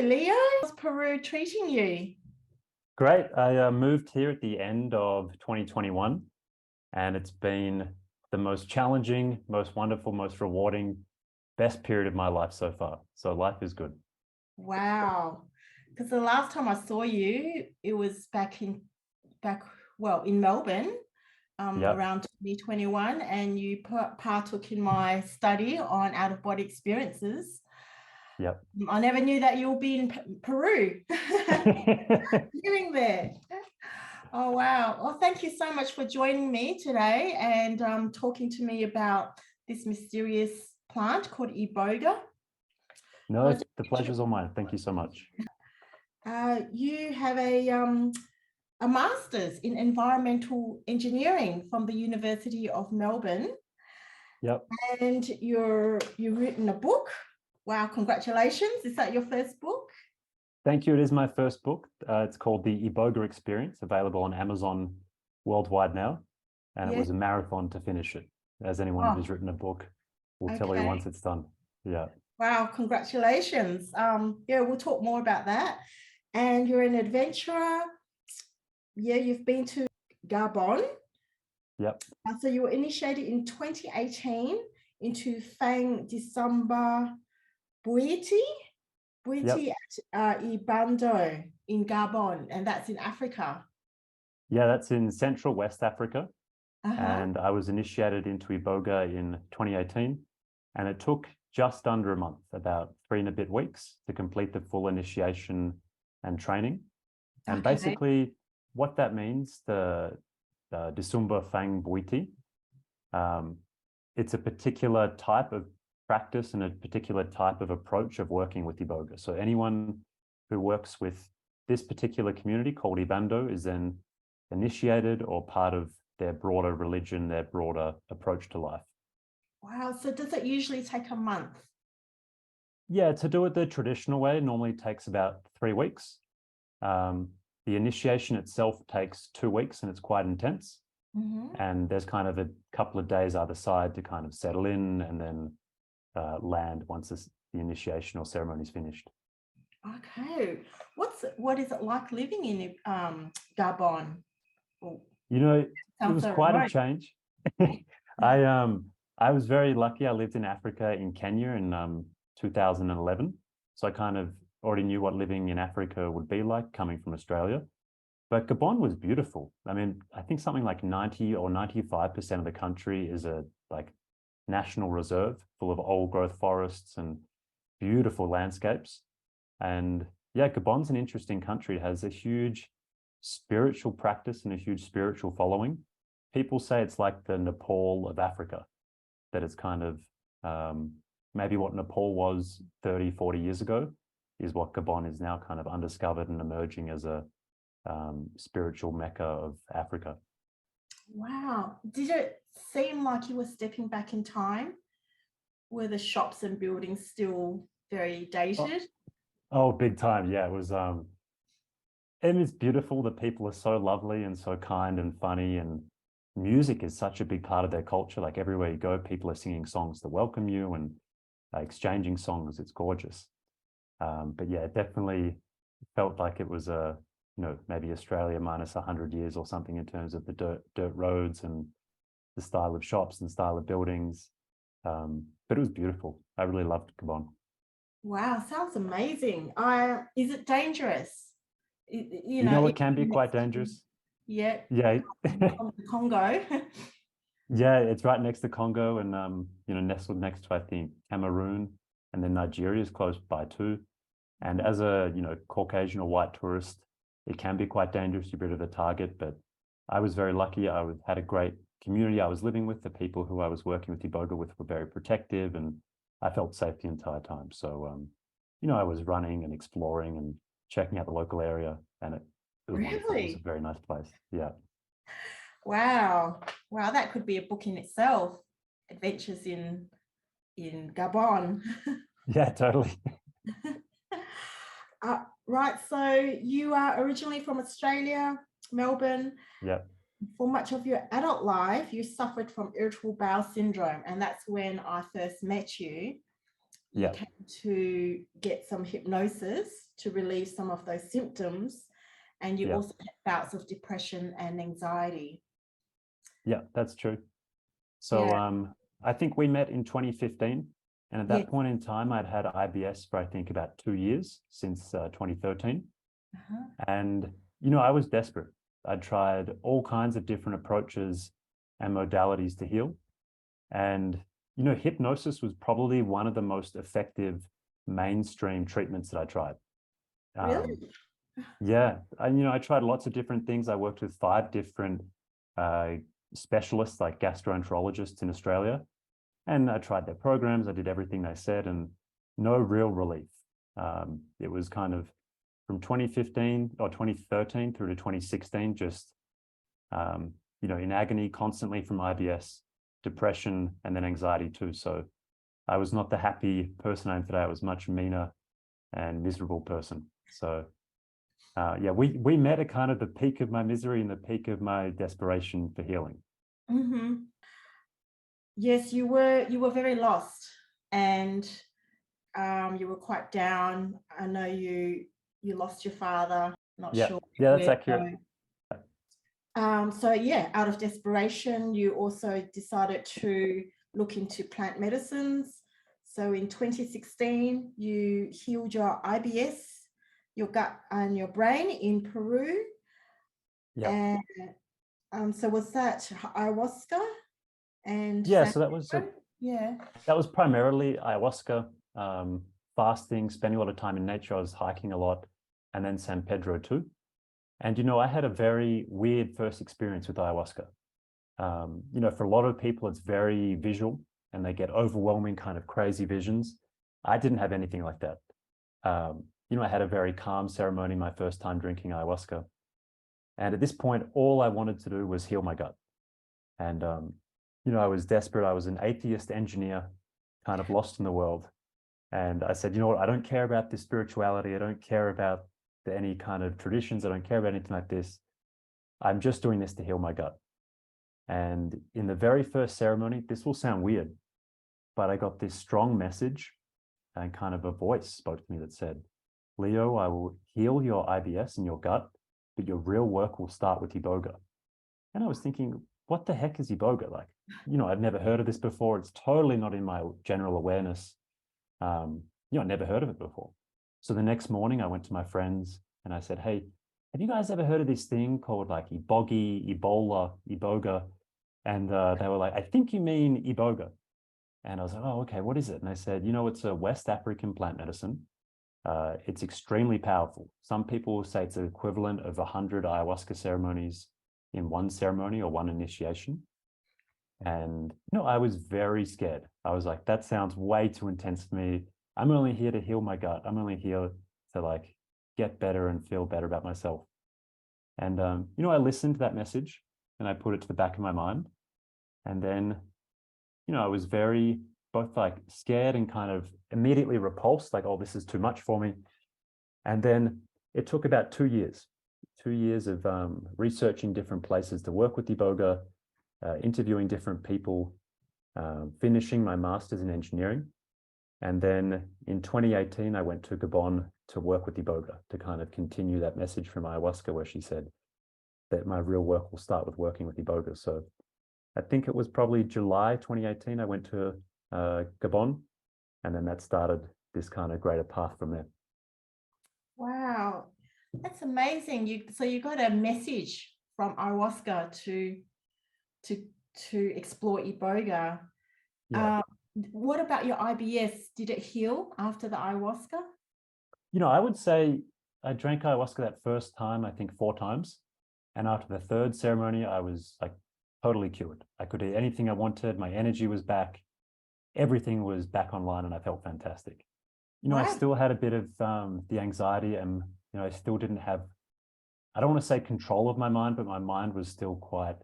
Leo. How's Peru treating you? Great. I moved here at the end of 2021, and it's been the most challenging, most wonderful, most rewarding, best period of my life so far. So life is good. Wow. Because the last time I saw you, it was in Melbourne, Yep. around 2021, and you partook in my study on out-of-body experiences. Yep. I never knew that you'll be in Peru, living there. Oh, wow. Well, thank you so much for joining me today and talking to me about this mysterious plant called Iboga. No, the pleasure's all mine. Thank you so much. You have a master's in environmental engineering from the University of Melbourne. Yep. And you've written a book. Wow, congratulations. Is that your first book? Thank you. It is my first book. It's called the Iboga Experience, available on Amazon worldwide now. And It was a marathon to finish it, as anyone who's written a book will tell you once it's done. Yeah. Wow, congratulations. We'll talk more about that. And you're an adventurer. Yeah, you've been to Gabon. Yep. So you were initiated in 2018 into Fang Disamba Bouiti at Ibando in Gabon, and that's in Africa. Yeah, that's in Central West Africa. And I was initiated into Iboga in 2018, and it took just under a month, about 3 and a bit weeks, to complete the full initiation and training. And basically what that means, the Disumba Fang Bouiti, it's a particular type of practice and a particular type of approach of working with Iboga. So anyone who works with this particular community called Ibando is then initiated or part of their broader religion, their broader approach to life. Wow. So does it usually take a month? Yeah, to do it the traditional way normally takes about 3 weeks. The initiation itself takes 2 weeks and it's quite intense. And there's kind of a couple of days either side to kind of settle in and then land once the initiation or ceremony is finished. Okay. What is it like living in Gabon? It was quite a change. I was very lucky. I lived in Africa in Kenya in 2011. So I kind of already knew what living in Africa would be like coming from Australia. But Gabon was beautiful. I mean, I think something like 90 or 95% of the country is a national reserve full of old growth forests and beautiful landscapes. And yeah, Gabon's an interesting country. It has a huge spiritual practice and a huge spiritual following. People say it's like the Nepal of Africa, that it's kind of maybe what Nepal was 30, 40 years ago is what Gabon is now, kind of undiscovered and emerging as a spiritual mecca of Africa. Wow. Did it seem like you were stepping back in time? Were the shops and buildings still very dated? Oh, big time. Yeah, it was. And it's beautiful. The people are so lovely and so kind and funny, and music is such a big part of their culture. Like everywhere you go, people are singing songs to welcome you and exchanging songs. It's gorgeous. But yeah, it definitely felt like it was maybe Australia minus 100 years or something in terms of the dirt roads and the style of shops and style of buildings. But it was beautiful. I really loved Gabon. Wow, sounds amazing. Is it dangerous? It can be quite dangerous. Yeah. Yeah. Congo. Yeah, it's right next to Congo and nestled next to, I think, Cameroon, and then Nigeria is close by too. And as a Caucasian or white tourist, it can be quite dangerous. You're a bit of a target, but I was very lucky. I had a great community I was living with. The people who I was working with Iboga with were very protective, and I felt safe the entire time. So, I was running and exploring and checking out the local area, and it was wonderful. It was a very nice place. Yeah. Wow. Wow, that could be a book in itself. Adventures in Gabon. Yeah, totally. Right. So you are originally from Australia, Melbourne. Yeah. For much of your adult life, you suffered from irritable bowel syndrome, and that's when I first met you. you Yeah. came to get some hypnosis to relieve some of those symptoms, and you Yeah. also had bouts of depression and anxiety. Yeah, that's true. So Yeah. I think we met in 2015. And at Yes. that point in time, I'd had IBS for, I think, about 2 years since 2013. Uh-huh. And, you know, I was desperate. I tried all kinds of different approaches and modalities to heal. And, you know, hypnosis was probably one of the most effective mainstream treatments that I tried. Really? Yeah, and you know, I tried lots of different things. I worked with 5 different uh, specialists, like gastroenterologists in Australia, and I tried their programs. I did everything they said, and no real relief. It was kind of from 2015 or 2013 through to 2016, just you know, in agony constantly from IBS, depression, and then anxiety too. So I was not the happy person I am today. I was much meaner and miserable person. So yeah, we met at kind of the peak of my misery and the peak of my desperation for healing. Mm-hmm. Yes, you were very lost, and you were quite down. I know you lost your father, not Yeah, sure yeah, that's where to accurate. go. So yeah, out of desperation, you also decided to look into plant medicines. So in 2016, you healed your IBS, your gut and your brain in Peru. Yeah, And so was that ayahuasca and yeah. San So Pedro? Yeah. that was primarily ayahuasca, fasting, spending a lot of time in nature. I was hiking a lot, and then San Pedro too. And you know, I had a very weird first experience with ayahuasca. You know, for a lot of people, it's very visual, and they get overwhelming, kind of crazy visions. I didn't have anything like that. You know, I had a very calm ceremony my first time drinking ayahuasca. And at this point, all I wanted to do was heal my gut. And, you know, I was desperate. I was an atheist engineer, kind of lost in the world. And I said, you know what? I don't care about this spirituality. I don't care about any kind of traditions. I don't care about anything like this. I'm just doing this to heal my gut. And in the very first ceremony, this will sound weird, but I got this strong message, and kind of a voice spoke to me that said, Leo, I will heal your IBS and your gut, but your real work will start with Iboga. And I was thinking, what the heck is Iboga? Like, you know, I've never heard of this before. It's totally not in my general awareness. You know, I never heard of it before. So the next morning I went to my friends and I said, hey, have you guys ever heard of this thing called like Ibogi, Ebola, Iboga? And they were like, I think you mean Iboga. And I was like, oh, okay, what is it? And they said, you know, it's a West African plant medicine. It's extremely powerful. Some people say it's the equivalent of 100 ayahuasca ceremonies in one ceremony or one initiation. And, you know, I was very scared. I was like, that sounds way too intense for me. I'm only here to heal my gut. I'm only here to like get better and feel better about myself. And, you know, I listened to that message and I put it to the back of my mind. And then, you know, I was very both like scared and kind of immediately repulsed, like, oh, this is too much for me. And then it took about 2 years, 2 years of researching different places to work with Iboga, interviewing different people, finishing my master's in engineering. And then in 2018, I went to Gabon to work with Iboga to kind of continue that message from ayahuasca, where she said that my real work will start with working with Iboga. So I think it was probably July 2018, I went to Gabon, and then that started this kind of greater path from there. Wow, that's amazing. You got a message from ayahuasca to to explore Iboga. Yeah. What about your IBS? Did it heal after the ayahuasca? You know, I would say I drank ayahuasca that first time, I think 4 times. And after the third ceremony, I was like totally cured. I could eat anything I wanted. My energy was back. Everything was back online and I felt fantastic. You know, I Wow. still had a bit of the anxiety, and, you know, I still didn't have, I don't want to say control of my mind, but my mind was still quite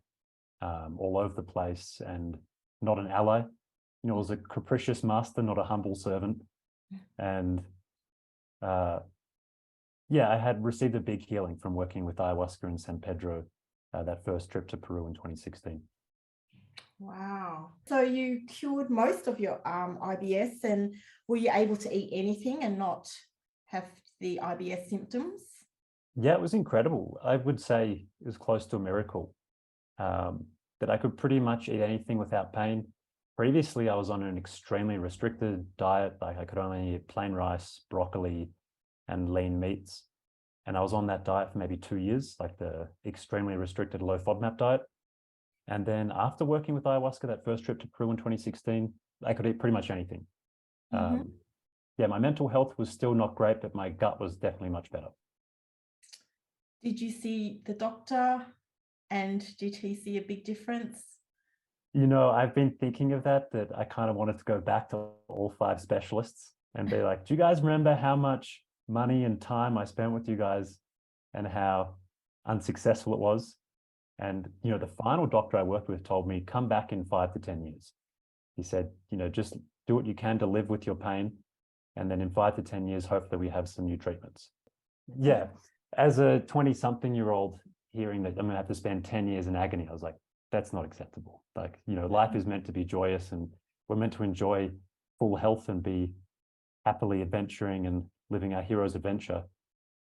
all over the place and not an ally. You know, it was a capricious master, not a humble servant. And yeah, I had received a big healing from working with ayahuasca in San Pedro, that first trip to Peru in 2016. Wow. So you cured most of your IBS, and were you able to eat anything and not have the IBS symptoms? Yeah, it was incredible. I would say it was close to a miracle, that I could pretty much eat anything without pain. Previously, I was on an extremely restricted diet. Like I could only eat plain rice, broccoli, and lean meats. And I was on that diet for maybe 2 years, like the extremely restricted low FODMAP diet. And then after working with ayahuasca, that first trip to Peru in 2016, I could eat pretty much anything. Hmm. Yeah, my mental health was still not great, but my gut was definitely much better. Did you see the doctor, and did he see a big difference? I've been thinking of that I kind of wanted to go back to all 5 specialists and be like, do you guys remember how much money and time I spent with you guys and how unsuccessful it was? And, the final doctor I worked with told me, come back in 5 to 10 years. He said, just do what you can to live with your pain. And then in 5 to 10 years, hopefully we have some new treatments. Yeah. As a 20-something-year-old hearing that I'm going to have to spend 10 years in agony, I was like, that's not acceptable. Like, life is meant to be joyous and we're meant to enjoy full health and be happily adventuring and living our hero's adventure.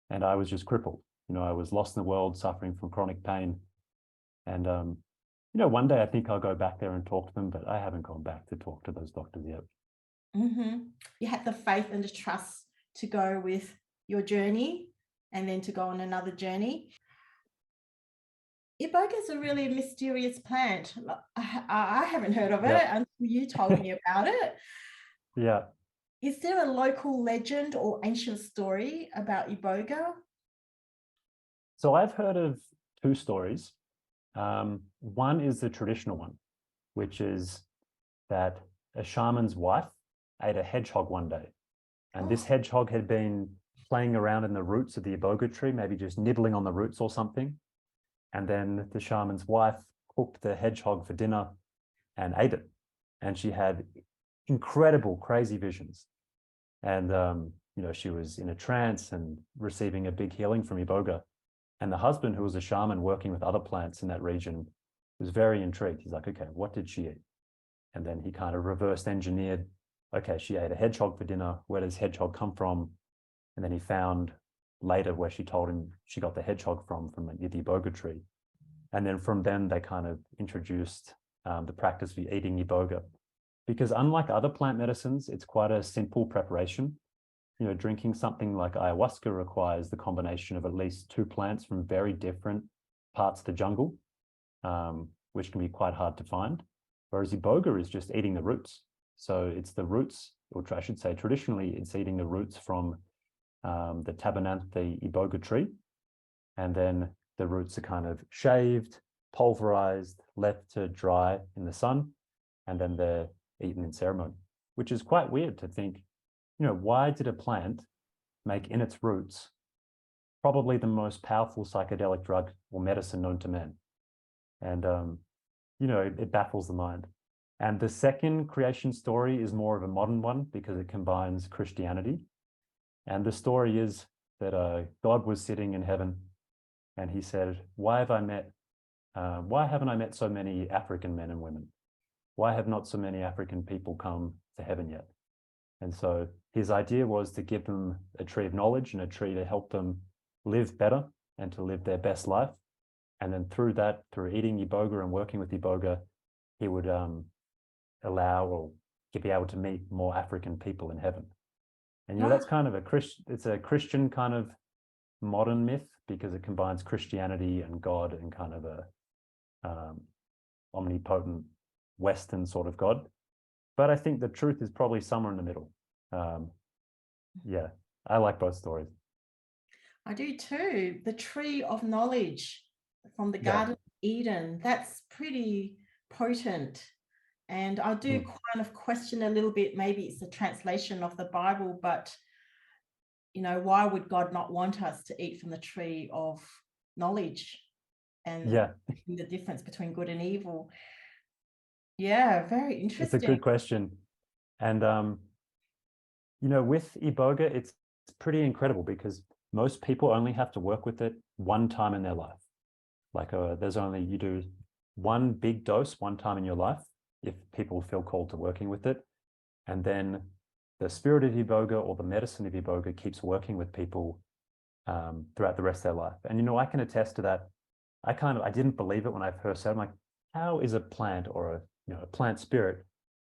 And I was just crippled. I was lost in the world, suffering from chronic pain. And, one day I think I'll go back there and talk to them, but I haven't gone back to talk to those doctors yet. You had the faith and the trust to go with your journey and then to go on another journey. Iboga is a really mysterious plant. I haven't heard of it Yep. until you told me about it. Yeah. Is there a local legend or ancient story about Iboga? So I've heard of 2 stories. One is the traditional one, which is that a shaman's wife ate a hedgehog one day. And this Oh, hedgehog had been playing around in the roots of the iboga tree, maybe just nibbling on the roots or something. And then the shaman's wife cooked the hedgehog for dinner and ate it. And she had incredible, crazy visions. And, she was in a trance and receiving a big healing from iboga. And the husband, who was a shaman working with other plants in that region, was very intrigued. He's like, okay, what did she eat? And then he kind of reverse engineered, okay, she ate a hedgehog for dinner. Where does hedgehog come from? And then he found later where she told him she got the hedgehog from the iboga tree. And then from then they kind of introduced the practice of eating iboga. Because unlike other plant medicines, it's quite a simple preparation. Drinking something like ayahuasca requires the combination of at least 2 plants from very different parts of the jungle, which can be quite hard to find. Whereas iboga is just eating the roots. So it's the roots, or I should say traditionally, it's eating the roots from the Tabernanthe iboga tree. And then the roots are kind of shaved, pulverized, left to dry in the sun, and then they're eaten in ceremony, which is quite weird to think, why did a plant make in its roots probably the most powerful psychedelic drug or medicine known to man? And, it baffles the mind. And the second creation story is more of a modern one because it combines Christianity. And the story is that God was sitting in heaven and he said, why haven't I met so many African men and women? Why have not so many African people come to heaven yet? And so his idea was to give them a tree of knowledge and a tree to help them live better and to live their best life. And then through eating iboga and working with iboga, he would allow or be able to meet more African people in heaven. And that's kind of it's a Christian kind of modern myth because it combines Christianity and God and kind of a omnipotent Western sort of God. But I think the truth is probably somewhere in the middle. Yeah, I like both stories. I do too. The tree of knowledge from the Yeah. Garden of Eden, that's pretty potent. And I do Mm. kind of question a little bit, maybe it's a translation of the Bible, but why would God not want us to eat from the tree of knowledge and Yeah, the difference between good and evil? Yeah, very it's a interesting. good question. And with iboga, it's pretty incredible because most people only have to work with it one time in their life. Like you do one big dose one time in your life, if people feel called to working with it. And then the spirit of Iboga or the medicine of Iboga keeps working with people throughout the rest of their life. And, you know, I can attest to that. I didn't believe it when I first heard it. I'm like, how is a plant or a plant spirit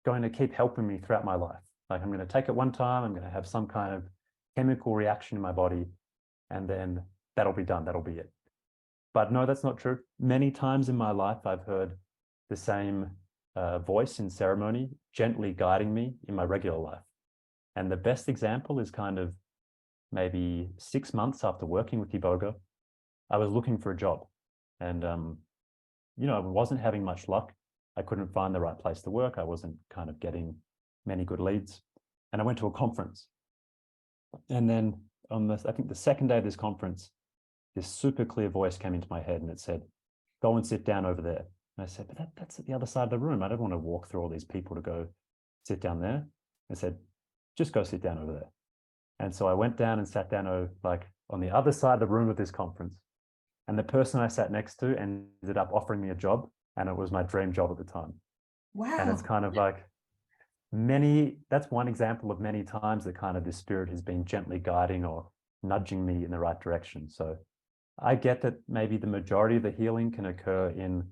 going to keep helping me throughout my life? Like, I'm going to take it one time, I'm going to have some kind of chemical reaction in my body, and then that'll be done, that'll be it. But no, that's not true. Many times in my life, I've heard the same voice in ceremony gently guiding me in my regular life. And the best example is kind of maybe 6 months after working with Iboga, I was looking for a job. And, I wasn't having much luck. I couldn't find the right place to work. I wasn't kind of getting many good leads. And I went to a conference. And then I think the second day of this conference, this super clear voice came into my head and it said, go and sit down over there. And I said, but that's at the other side of the room. I don't want to walk through all these people to go sit down there. I said, just go sit down over there. And so I went down and sat down on the other side of the room of this conference. And the person I sat next to ended up offering me a job, and it was my dream job at the time. Wow. And it's kind of like that's one example of many times that kind of this spirit has been gently guiding or nudging me in the right direction. So I get that maybe the majority of the healing can occur in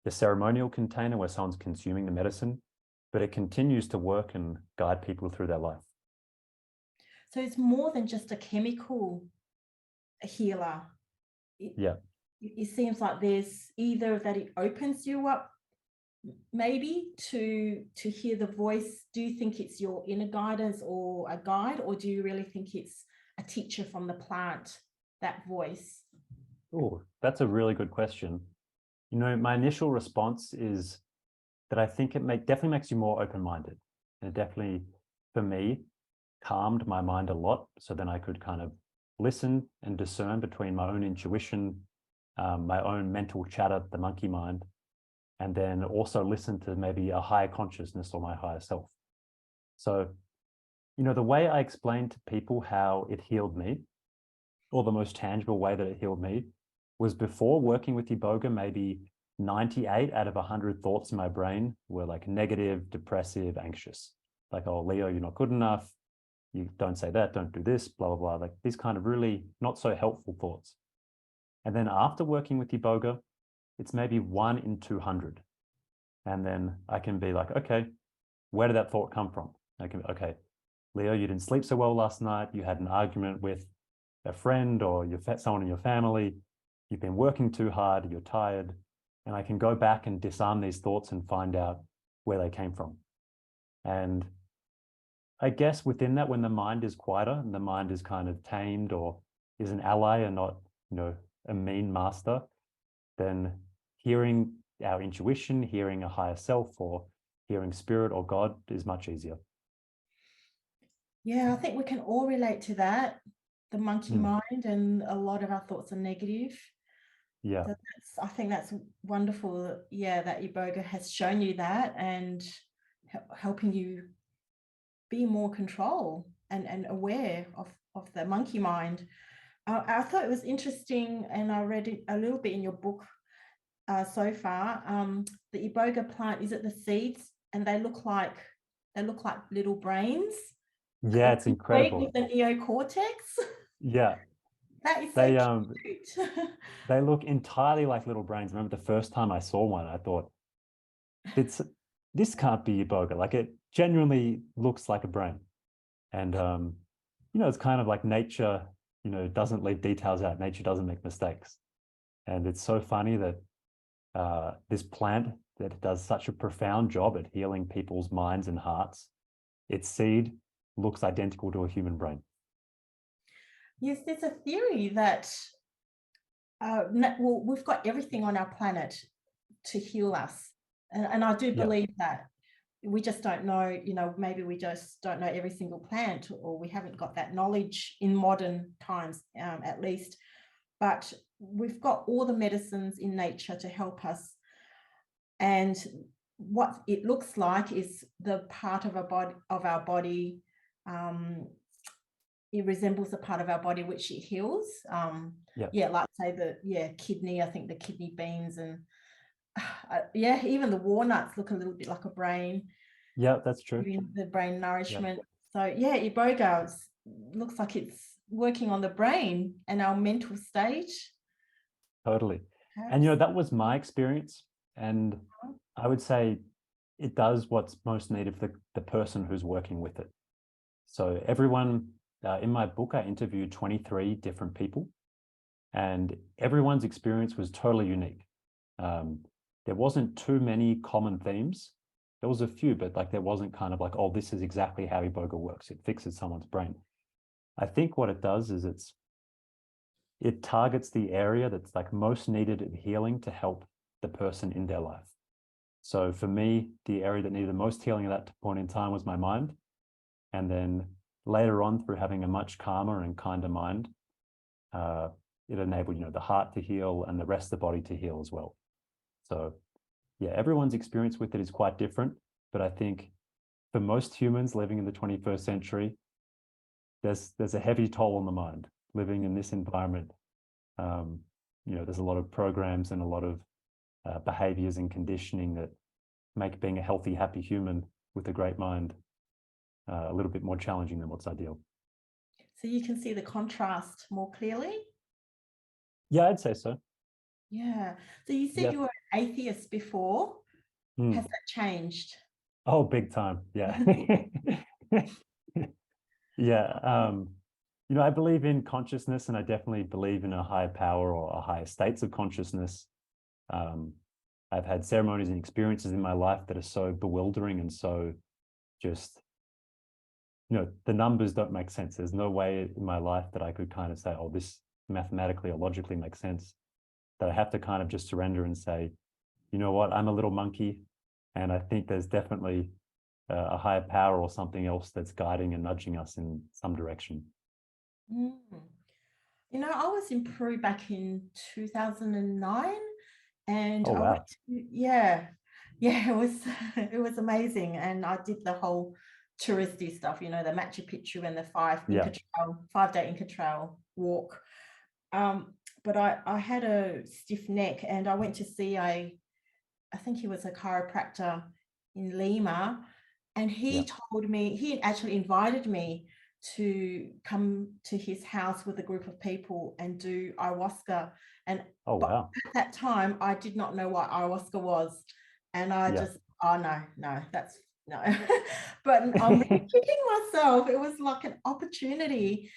the ceremonial container where someone's consuming the medicine, but it continues to work and guide people through their life. So it's more than just a chemical healer. It seems like there's either that it opens you up maybe to hear the voice. Do you think it's your inner guidance or a guide, or do you really think it's a teacher from the plant, that voice? Oh, that's a really good question. My initial response is that I think it definitely makes you more open-minded. And it definitely, for me, calmed my mind a lot. So then I could kind of listen and discern between my own intuition, my own mental chatter, the monkey mind, and then also listen to maybe a higher consciousness or my higher self. So, the way I explained to people how it healed me, or the most tangible way that it healed me, was before working with Iboga, maybe 98 out of 100 thoughts in my brain were like negative, depressive, anxious. Like, oh, Leo, you're not good enough. You don't say that, don't do this, blah, blah, blah. Like these kind of really not so helpful thoughts. And then after working with Iboga, it's maybe 1 in 200. And then I can be like, okay, where did that thought come from? Okay, Leo, you didn't sleep so well last night. You had an argument with a friend or someone in your family. You've been working too hard, you're tired. And I can go back and disarm these thoughts and find out where they came from. And I guess within that, when the mind is quieter and the mind is kind of tamed or is an ally and not, a mean master, then hearing our intuition, hearing a higher self or hearing spirit or God is much easier. Yeah, I think we can all relate to that. The monkey mind, and a lot of our thoughts are negative. Yeah. So I think that's wonderful. That Iboga has shown you that and helping you be more control and aware of the monkey mind. I thought it was interesting, and I read it a little bit in your book so far. The Iboga plant, is it the seeds? And they look like little brains. Yeah, it's incredible. With the neocortex. Yeah. That is so cute. They look entirely like little brains. I remember the first time I saw one, I thought, this can't be Iboga. Like it genuinely looks like a brain. And, it's kind of like nature, doesn't leave details out. Nature doesn't make mistakes. And it's so funny that this plant that does such a profound job at healing people's minds and hearts, its seed looks identical to a human brain. Yes, there's a theory that we've got everything on our planet to heal us. And I do believe that. We just don't know, maybe we just don't know every single plant, or we haven't got that knowledge in modern times, at least. But we've got all the medicines in nature to help us. And what it looks like is the part of our body, it resembles a part of our body which it heals. Like say kidney, I think the kidney beans and Yeah, even the walnuts look a little bit like a brain, Yeah, that's true. giving the brain Yeah, nourishment. So yeah, Iboga looks like it's working on the brain and our mental state, totally. And perhaps. that was my experience. And I would say it does what's most needed for the person who's working with it. So everyone in my book, I interviewed 23 different people, and everyone's experience was totally unique. There wasn't too many common themes. There was a few, but like there wasn't kind of like, oh, this is exactly how Iboga works. It fixes someone's brain. I think what it does is it targets the area that's like most needed in healing to help the person in their life. So for me, the area that needed the most healing at that point in time was my mind. And then later on, through having a much calmer and kinder mind, it enabled, the heart to heal and the rest of the body to heal as well. So yeah, everyone's experience with it is quite different. But I think for most humans living in the 21st century, there's a heavy toll on the mind living in this environment. There's a lot of programs and a lot of behaviors and conditioning that make being a healthy, happy human with a great mind a little bit more challenging than what's ideal. So you can see the contrast more clearly. Yeah, I'd say so. Yeah. So you said Yeah. you were an atheist before. Has Mm. that changed? Oh, big time. Yeah. Yeah. I believe in consciousness, and I definitely believe in a higher power or a higher states of consciousness. Um, I've had ceremonies and experiences in my life that are so bewildering and so just, the numbers don't make sense. There's no way in my life that I could kind of say, oh, this mathematically or logically makes sense, that I have to kind of just surrender and say, you know what, I'm a little monkey. And I think there's definitely a higher power or something else that's guiding and nudging us in some direction. Mm. I was in Peru back in 2009, and Oh, I went wow. to, yeah, yeah, it was it was amazing. And I did the whole touristy stuff, the Machu Picchu and the Yeah. 5-day Inca Trail walk. But I had a stiff neck, and I went to see I think he was a chiropractor in Lima, and Yeah. he actually invited me to come to his house with a group of people and do ayahuasca. And Oh, but wow. at that time, I did not know what ayahuasca was, and I Yeah. just, oh no, no, that's no. But I'm really kicking myself. It was like an opportunity,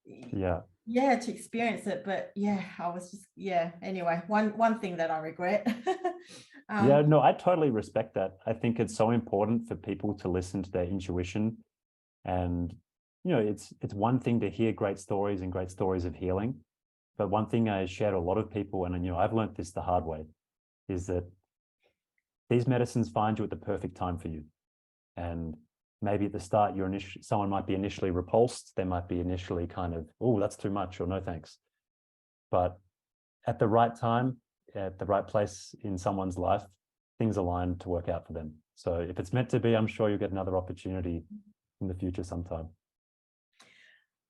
Yeah. yeah, to experience it. But yeah, I was just, yeah. Anyway, one thing that I regret. Yeah. um, No, I totally respect that. I think it's so important for people to listen to their intuition. And, it's one thing to hear great stories and great stories of healing. But one thing I share to a lot of people, and, I've learned this the hard way, is that these medicines find you at the perfect time for you. And maybe at the start, someone might be initially repulsed. They might be initially kind of, oh, that's too much, or no thanks. But at the right time, at the right place in someone's life, things align to work out for them. So if it's meant to be, I'm sure you'll get another opportunity in the future sometime.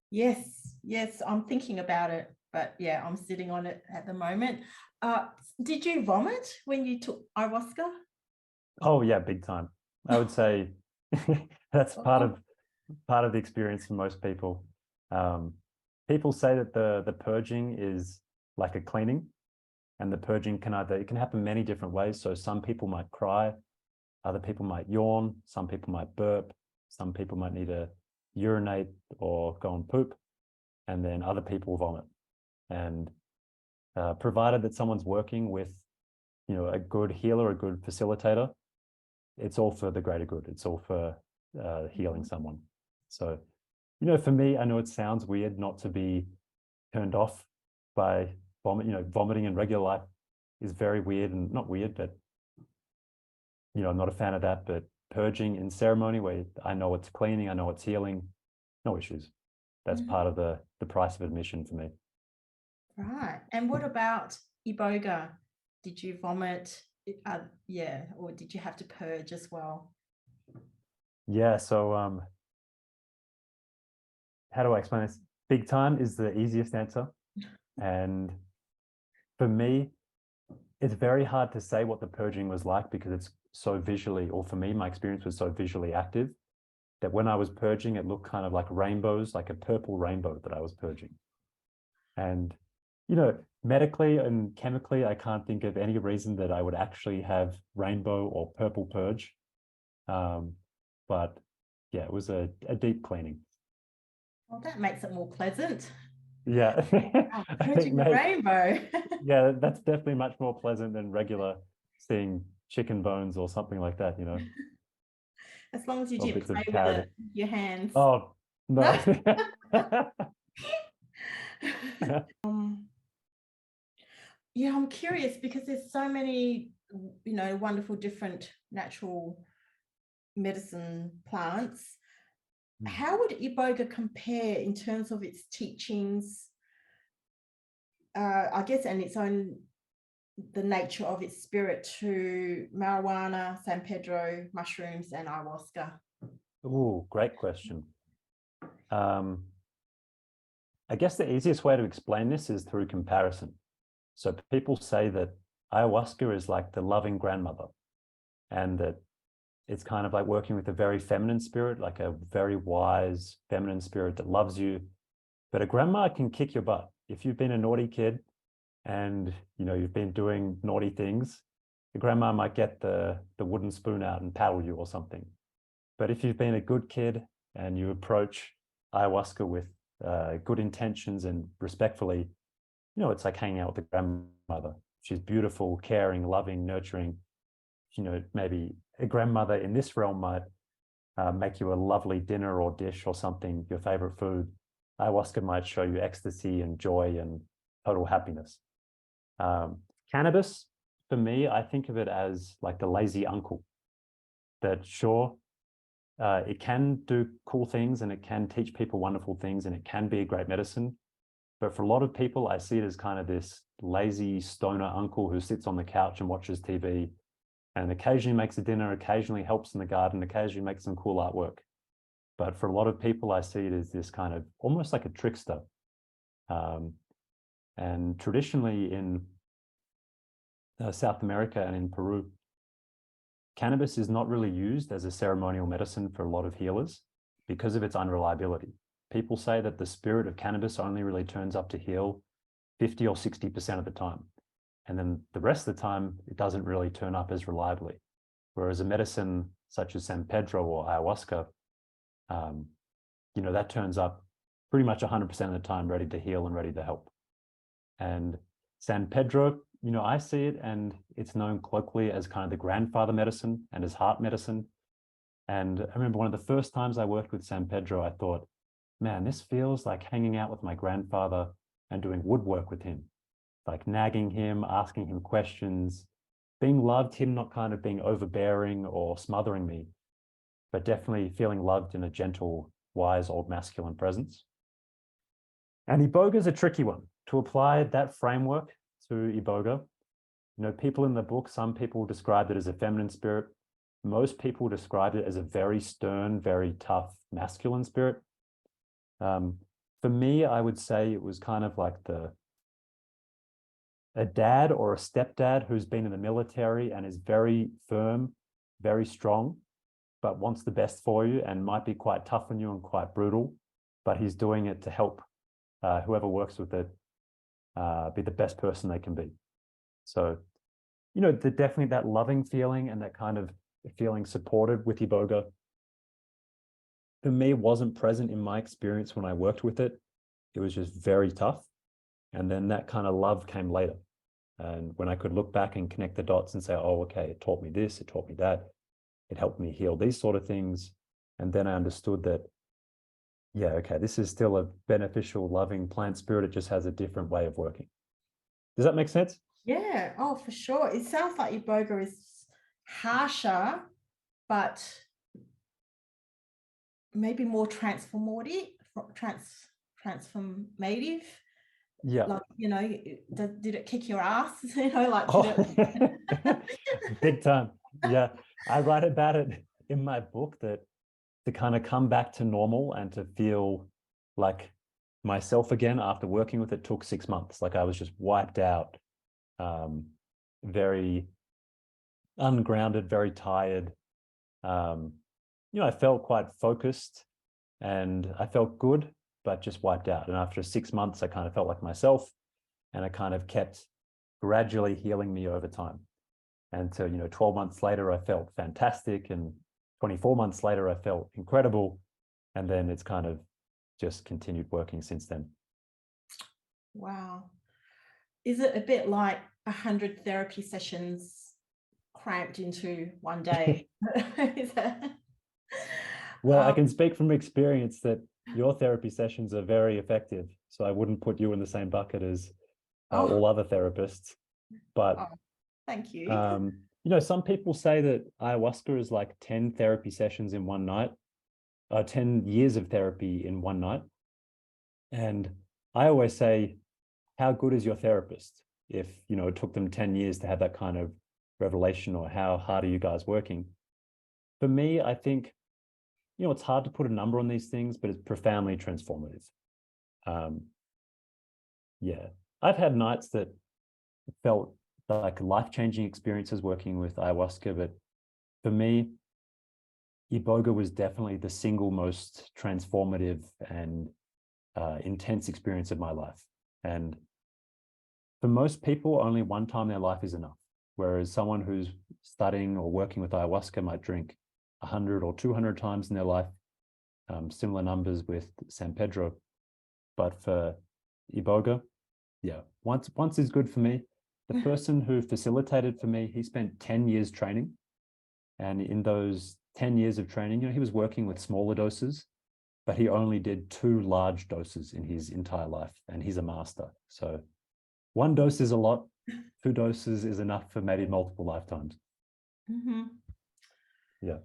Yes, yes, I'm thinking about it, but yeah, I'm sitting on it at the moment. Uh, did you vomit when you took ayahuasca? Oh yeah, big time. I would say that's part Oh, of the experience for most people. Um, People say that the purging is like a cleaning, and the purging it can happen many different ways. So some people might cry, other people might yawn, some people might burp, some people might need to urinate or go and poop, and then other people vomit. And provided that someone's working with, a good healer, a good facilitator, it's all for the greater good. It's all for healing mhm. someone. So, for me, I know it sounds weird not to be turned off by vomiting in regular life is very weird, and not weird, but I'm not a fan of that. But purging in ceremony, where I know it's cleaning, I know it's healing, no issues. That's Mhm. part of the price of admission for me. Right. And what about Iboga? Did you vomit? Yeah, or did you have to purge as well? Yeah. So, how do I explain this? Big time is the easiest answer, and for me, it's very hard to say what the purging was like because it's so visually, or for me, my experience was so visually active that when I was purging, it looked kind of like rainbows, like a purple rainbow that I was purging. And, you know, medically and chemically, I can't think of any reason that I would actually have rainbow or purple purge. But yeah, it was a deep cleaning. Well, that makes it more pleasant. Yeah, I think Purging the rainbow. yeah, that's definitely much more pleasant than regular seeing chicken bones or something like that, you know, As long as you or didn't bits of play with carrot. it with your hands. Oh, no. Yeah, I'm curious because there's so many, wonderful different natural medicine plants. How would Iboga compare in terms of its teachings, I guess, and its own, the nature of its spirit to marijuana, San Pedro, mushrooms, and ayahuasca? Oh, great question. I guess the easiest way to explain this is through comparison. So people say that ayahuasca is like the loving grandmother, and that it's kind of like working with a very feminine spirit, like a very wise feminine spirit that loves you. But a grandma can kick your butt. If you've been a naughty kid and you've been doing naughty things, the grandma might get the wooden spoon out and paddle you or something. But if you've been a good kid and you approach ayahuasca with good intentions and respectfully, it's like hanging out with the grandmother. She's beautiful, caring, loving, nurturing. Maybe a grandmother in this realm might make you a lovely dinner or dish or something, your favorite food. Ayahuasca might show you ecstasy and joy and total happiness. Cannabis, for me, I think of it as like the lazy uncle. That sure, it can do cool things and it can teach people wonderful things and it can be a great medicine. But for a lot of people, I see it as kind of this lazy stoner uncle who sits on the couch and watches TV and occasionally makes a dinner, occasionally helps in the garden, occasionally makes some cool artwork. But for a lot of people, I see it as this kind of almost like a trickster. And traditionally in South America and in Peru, cannabis is not really used as a ceremonial medicine for a lot of healers because of its unreliability. People say that the spirit of cannabis only really turns up to heal 50 or 60% of the time. And then the rest of the time, it doesn't really turn up as reliably. Whereas a medicine such as San Pedro or ayahuasca, that turns up pretty much 100% of the time ready to heal and ready to help. And San Pedro, I see it, and it's known colloquially as kind of the grandfather medicine and as heart medicine. And I remember one of the first times I worked with San Pedro, I thought, man, this feels like hanging out with my grandfather and doing woodwork with him, like nagging him, asking him questions, being loved, him not kind of being overbearing or smothering me, but definitely feeling loved in a gentle, wise, old masculine presence. And Iboga is a tricky one. To apply that framework to Iboga, people in the book, some people described it as a feminine spirit. Most people described it as a very stern, very tough masculine spirit. For me, I would say it was kind of like a dad or a stepdad who's been in the military and is very firm, very strong, but wants the best for you and might be quite tough on you and quite brutal, but he's doing it to help whoever works with it be the best person they can be. So, definitely that loving feeling and that kind of feeling supported with Iboga, for me, wasn't present in my experience when I worked with it. It was just very tough. And then that kind of love came later. And when I could look back and connect the dots and say, oh, okay, it taught me this, it taught me that, it helped me heal these sort of things. And then I understood that, yeah, okay, this is still a beneficial, loving plant spirit. It just has a different way of working. Does that make sense? Yeah, oh, for sure. It sounds like Iboga is harsher, but maybe more transformative. Yeah. Like, did it kick your ass? Like, oh. Big time. Yeah. I write about it in my book that to kind of come back to normal and to feel like myself again after working with it took 6 months. Like I was just wiped out. very ungrounded, very tired. I felt quite focused and I felt good, but just wiped out. And after 6 months, I kind of felt like myself, and I kind of kept gradually healing me over time. And so, 12 months later, I felt fantastic. And 24 months later, I felt incredible. And then it's kind of just continued working since then. Wow. Is it a bit like 100 therapy sessions cramped into one day? Is that... Well, I can speak from experience that your therapy sessions are very effective. So I wouldn't put you in the same bucket as all other therapists. But thank you. Some people say that ayahuasca is like 10 therapy sessions in one night, 10 years of therapy in one night. And I always say, how good is your therapist? If, it took them 10 years to have that kind of revelation, or how hard are you guys working? For me, I think, it's hard to put a number on these things, but it's profoundly transformative. Yeah, I've had nights that felt like life-changing experiences working with ayahuasca, but for me, Iboga was definitely the single most transformative and intense experience of my life. And for most people, only one time in their life is enough. Whereas someone who's studying or working with ayahuasca might drink 100 or 200 times in their life, similar numbers with San Pedro. But for Iboga, yeah, once is good for me. The person who facilitated for me, he spent 10 years training. And in those 10 years of training, he was working with smaller doses, but he only did 2 large doses in his entire life. And he's a master. So 1 dose is a lot, 2 doses is enough for maybe multiple lifetimes. Mm-hmm. Yeah.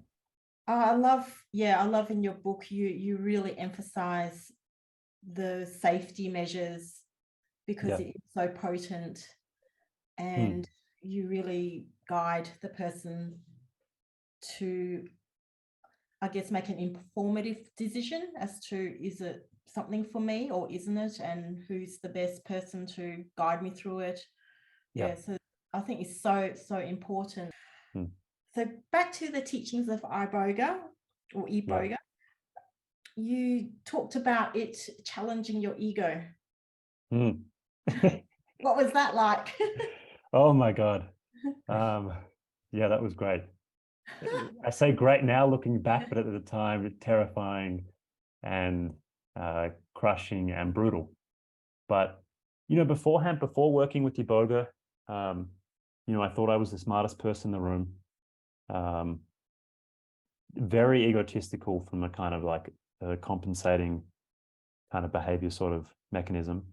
I love in your book, you really emphasize the safety measures, because it is so potent, and you really guide the person to, I guess, make an informative decision as to, is it something for me or isn't it, and who's the best person to guide me through it. So I think it's so important. So back to the teachings of Iboga. You talked about it challenging your ego. What was that like? Oh my God. Yeah, that was great. I say great now looking back, but at the time, terrifying and crushing and brutal. But, beforehand, before working with Iboga, I thought I was the smartest person in the room. Very egotistical from a kind of like a compensating kind of behavior sort of mechanism.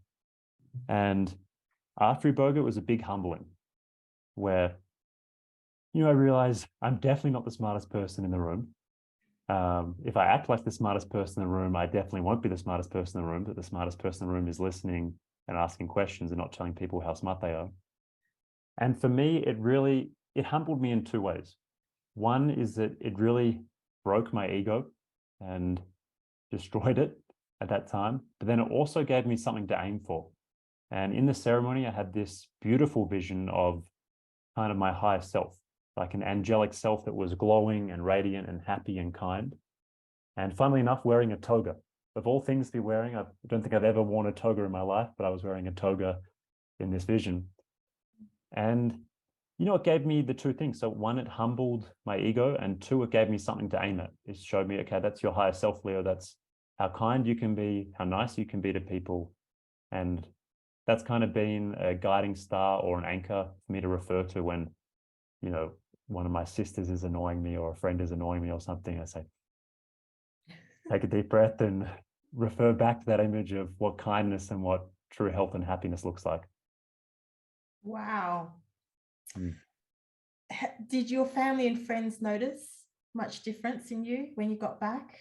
And after Iboga, it was a big humbling where, I realized I'm definitely not the smartest person in the room. If I act like the smartest person in the room, I definitely won't be the smartest person in the room, but the smartest person in the room is listening and asking questions and not telling people how smart they are. And for me, it humbled me in 2 ways. One is that it really broke my ego and destroyed it at that time, but then it also gave me something to aim for. And in the ceremony, I had this beautiful vision of kind of my higher self, like an angelic self that was glowing and radiant and happy and kind. And funnily enough, wearing a toga. Of all things to be wearing, I don't think I've ever worn a toga in my life, but I was wearing a toga in this vision. And, it gave me the 2 things. So 1, it humbled my ego, and 2, it gave me something to aim at. It showed me, okay, that's your higher self, Leo. That's how kind you can be, how nice you can be to people. And that's kind of been a guiding star or an anchor for me to refer to when, one of my sisters is annoying me or a friend is annoying me or something. I say, take a deep breath and refer back to that image of what kindness and what true health and happiness looks like. Wow. Did your family and friends notice much difference in you when you got back?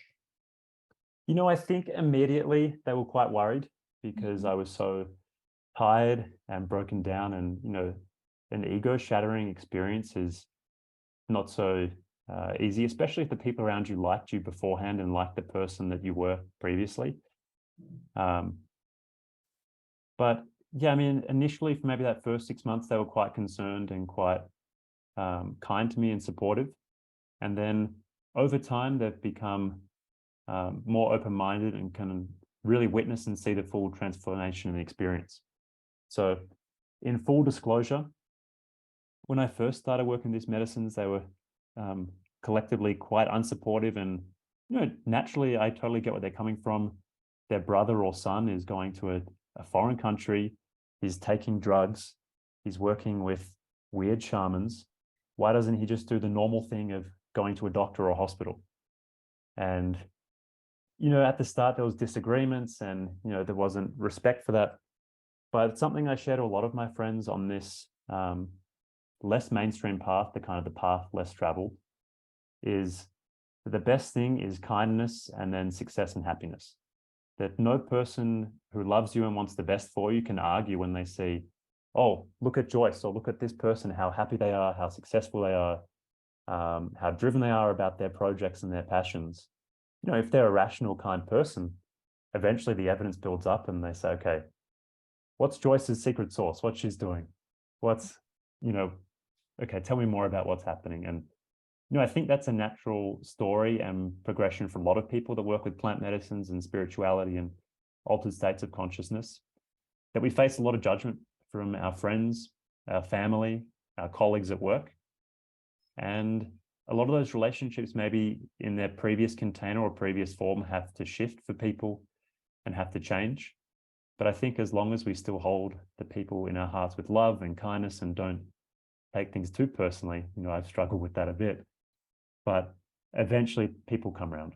I think immediately they were quite worried because I was so tired and broken down, and, an ego shattering experience is not so easy, especially if the people around you liked you beforehand and liked the person that you were previously. But yeah, I mean, initially for maybe that first 6 months, they were quite concerned and quite kind to me and supportive. And then over time, they've become more open-minded and can really witness and see the full transformation in the experience. So in full disclosure, when I first started working these medicines, they were collectively quite unsupportive, and naturally I totally get where they're coming from. Their brother or son is going to a foreign country, he's taking drugs, he's working with weird shamans. Why doesn't he just do the normal thing of going to a doctor or hospital? And at the start there was disagreements, and there wasn't respect for that. But it's something I share to a lot of my friends on this less mainstream path, the kind of the path less traveled, is that the best thing is kindness and then success and happiness. That no person who loves you and wants the best for you can argue when they see, oh, look at Joyce, or look at this person, how happy they are, how successful they are, how driven they are about their projects and their passions. If they're a rational, kind person, eventually the evidence builds up and they say, okay, what's Joyce's secret sauce? What she's doing? Okay, tell me more about what's happening. And, I think that's a natural story and progression for a lot of people that work with plant medicines and spirituality and altered states of consciousness, that we face a lot of judgment from our friends, our family, our colleagues at work. And a lot of those relationships, maybe in their previous container or previous form, have to shift for people and have to change. But I think as long as we still hold the people in our hearts with love and kindness and don't take things too personally, I've struggled with that a bit, but eventually people come around,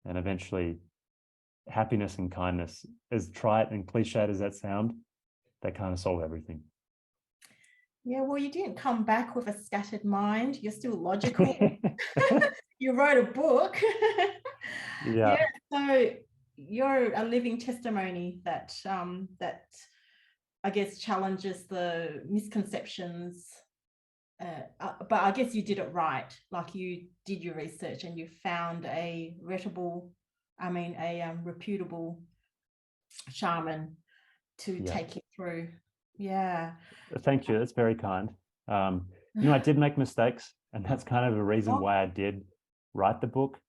and eventually happiness and kindness, as trite and cliched as that sound, they kind of solve everything. Yeah, well, you didn't come back with a scattered mind. You're still logical. You wrote a book. Yeah. So you're a living testimony that that I guess challenges the misconceptions. But I guess you did it right. Like, you did your research and you found a reputable shaman to take you through. Yeah. Thank you. That's very kind. I did make mistakes, and that's kind of a reason why I did write the book.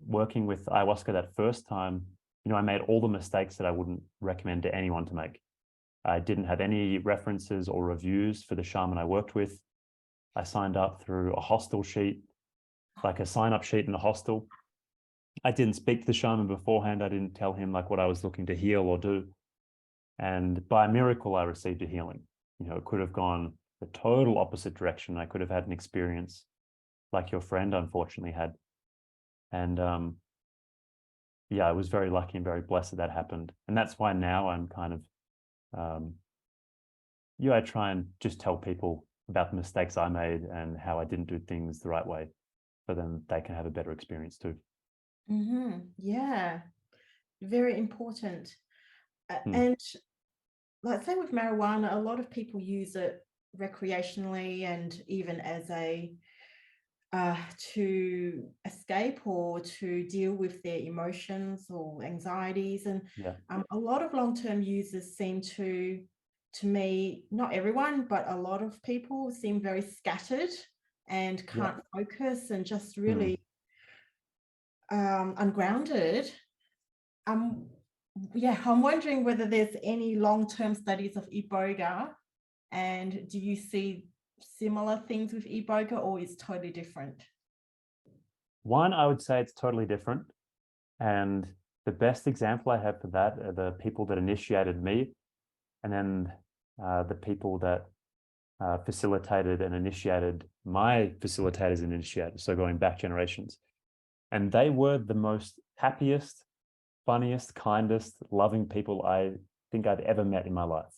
Working with ayahuasca that first time, I made all the mistakes that I wouldn't recommend to anyone to make. I didn't have any references or reviews for the shaman I worked with. I signed up through a hostel sheet, like a sign-up sheet in a hostel. I didn't speak to the shaman beforehand. I didn't tell him what I was looking to heal or do. And by a miracle, I received a healing. It could have gone the total opposite direction. I could have had an experience like your friend unfortunately had. And I was very lucky and very blessed that happened. And that's why now I'm kind of, I try and just tell people about the mistakes I made and how I didn't do things the right way, so then they can have a better experience too. Mm-hmm. Yeah, very important. And let's say with marijuana, a lot of people use it recreationally and even as a to escape or to deal with their emotions or anxieties. And a lot of long-term users seem to me, not everyone, but a lot of people seem very scattered and can't focus and just really ungrounded. I'm wondering whether there's any long-term studies of Iboga, and do you see similar things with Iboga, or is totally different? One, I would say it's totally different. And the best example I have for that are the people that initiated me, and then the people that facilitated and initiated my facilitators and initiators, so going back generations. And they were the most happiest, funniest, kindest, loving people I think I've ever met in my life.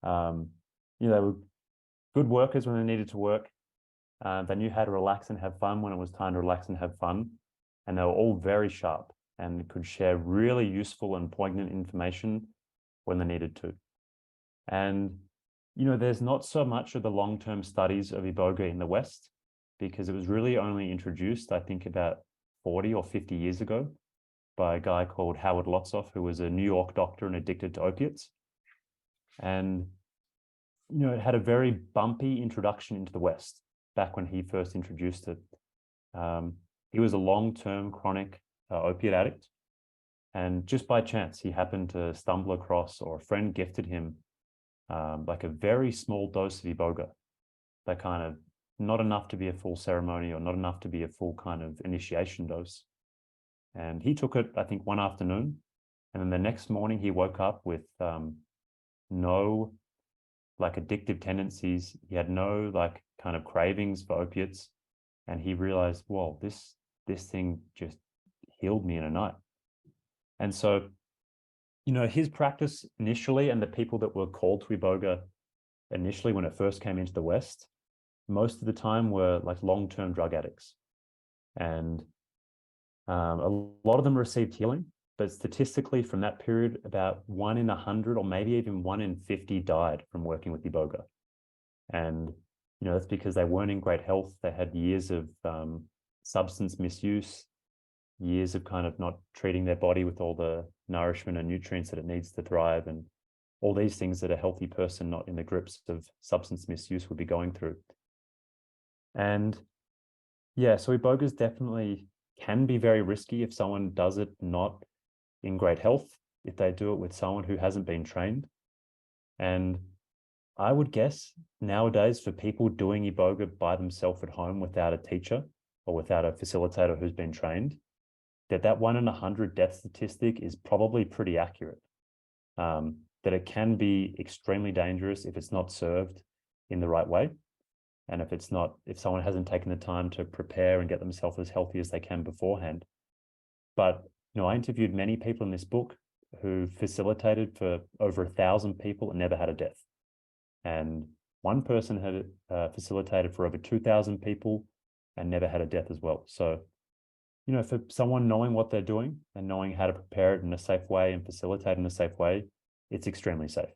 They were good workers when they needed to work. They knew how to relax and have fun when it was time to relax and have fun. And they were all very sharp and could share really useful and poignant information when they needed to. And, there's not so much of the long-term studies of Iboga in the West, because it was really only introduced, I think, about 40 or 50 years ago by a guy called Howard Lotsoff, who was a New York doctor and addicted to opiates. And, it had a very bumpy introduction into the West back when he first introduced it. He was a long-term chronic opiate addict. And just by chance, he happened to stumble across, or a friend gifted him like a very small dose of Iboga, that kind of not enough to be a full ceremony or not enough to be a full kind of initiation dose. And he took it, I think, one afternoon. And then the next morning he woke up with no like addictive tendencies. He had no like kind of cravings for opiates. And he realized, well, this thing just healed me in a night. And so, his practice initially, and the people that were called to Iboga initially when it first came into the West, most of the time were like long-term drug addicts. And a lot of them received healing, but statistically from that period, about 1 in 100 or maybe even 1 in 50 died from working with Iboga. And, that's because they weren't in great health. They had years of substance misuse, years of kind of not treating their body with all the nourishment and nutrients that it needs to thrive, and all these things that a healthy person not in the grips of substance misuse would be going through. And yeah, so Iboga's definitely can be very risky if someone does it not in great health, if they do it with someone who hasn't been trained. And I would guess nowadays for people doing Iboga by themselves at home without a teacher or without a facilitator who's been trained, that 1 in 100 death statistic is probably pretty accurate. That it can be extremely dangerous if it's not served in the right way. And if someone hasn't taken the time to prepare and get themselves as healthy as they can beforehand. But, I interviewed many people in this book who facilitated for over 1,000 people and never had a death. And one person had facilitated for over 2,000 people and never had a death as well. So, for someone knowing what they're doing and knowing how to prepare it in a safe way and facilitate in a safe way, it's extremely safe.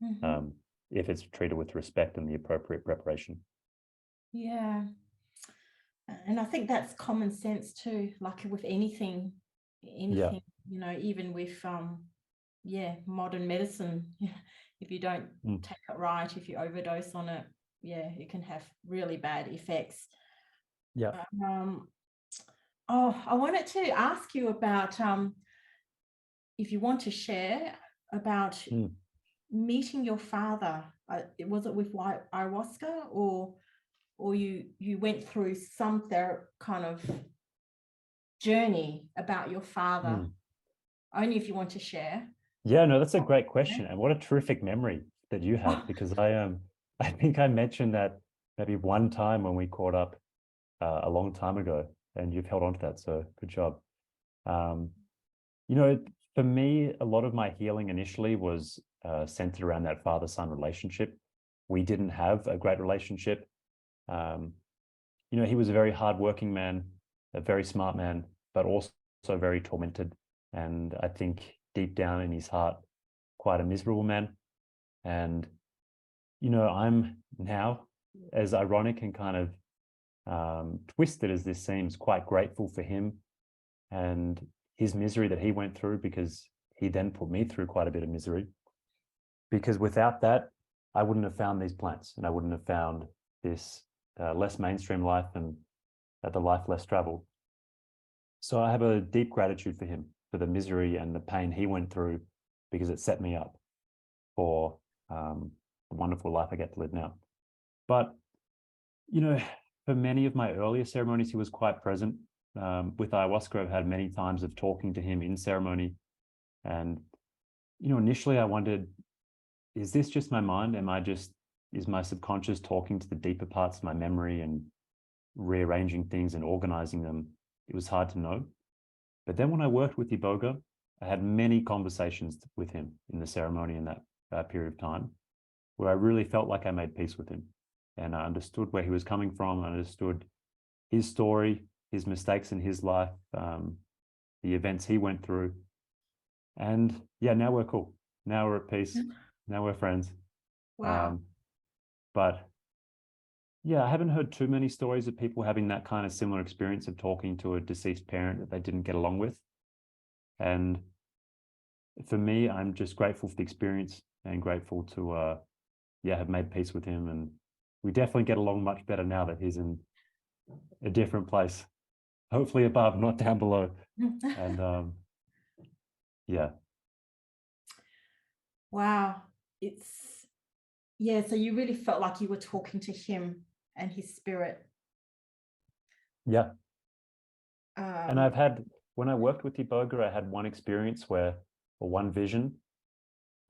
Mm-hmm. If it's treated with respect and the appropriate preparation. Yeah. And I think that's common sense too, like with anything, Yeah. even with modern medicine. If you don't take it right, if you overdose on it, it can have really bad effects. Yeah. I wanted to ask you about if you want to share about meeting your father. Was it with ayahuasca, or you went through some kind of journey about your father? Only if you want to share. Yeah, no, that's a great question. And what a terrific memory that you have, because I think I mentioned that maybe one time when we caught up a long time ago, and you've held on to that. So good job. For me, a lot of my healing initially was centered around that father-son relationship. We didn't have a great relationship. He was a very hardworking man, a very smart man, but also very tormented. And I think deep down in his heart, quite a miserable man. And, I'm now, as ironic and kind of twisted as this seems, quite grateful for him and his misery that he went through, because he then put me through quite a bit of misery. Because without that, I wouldn't have found these plants, and I wouldn't have found this less mainstream life and the life less traveled. So I have a deep gratitude for him, for the misery and the pain he went through, because it set me up for the wonderful life I get to live now. But, for many of my earlier ceremonies, he was quite present. With ayahuasca, I've had many times of talking to him in ceremony. And, initially I wondered, is this just my mind? Is my subconscious talking to the deeper parts of my memory and rearranging things and organizing them? It was hard to know. But then when I worked with Iboga, I had many conversations with him in the ceremony in that period of time, where I really felt like I made peace with him. And I understood where he was coming from. I understood his story, his mistakes in his life, the events he went through. And now we're cool. Now we're at peace. Now we're friends. Wow. But I haven't heard too many stories of people having that kind of similar experience of talking to a deceased parent that they didn't get along with. And for me, I'm just grateful for the experience. and grateful to have made peace with him. And we definitely get along much better now that he's in a different place, hopefully above, not down below. And yeah. Wow. So you really felt like you were talking to him and his spirit. Yeah. And I've had, when I worked with Iboga, I had one experience or one vision,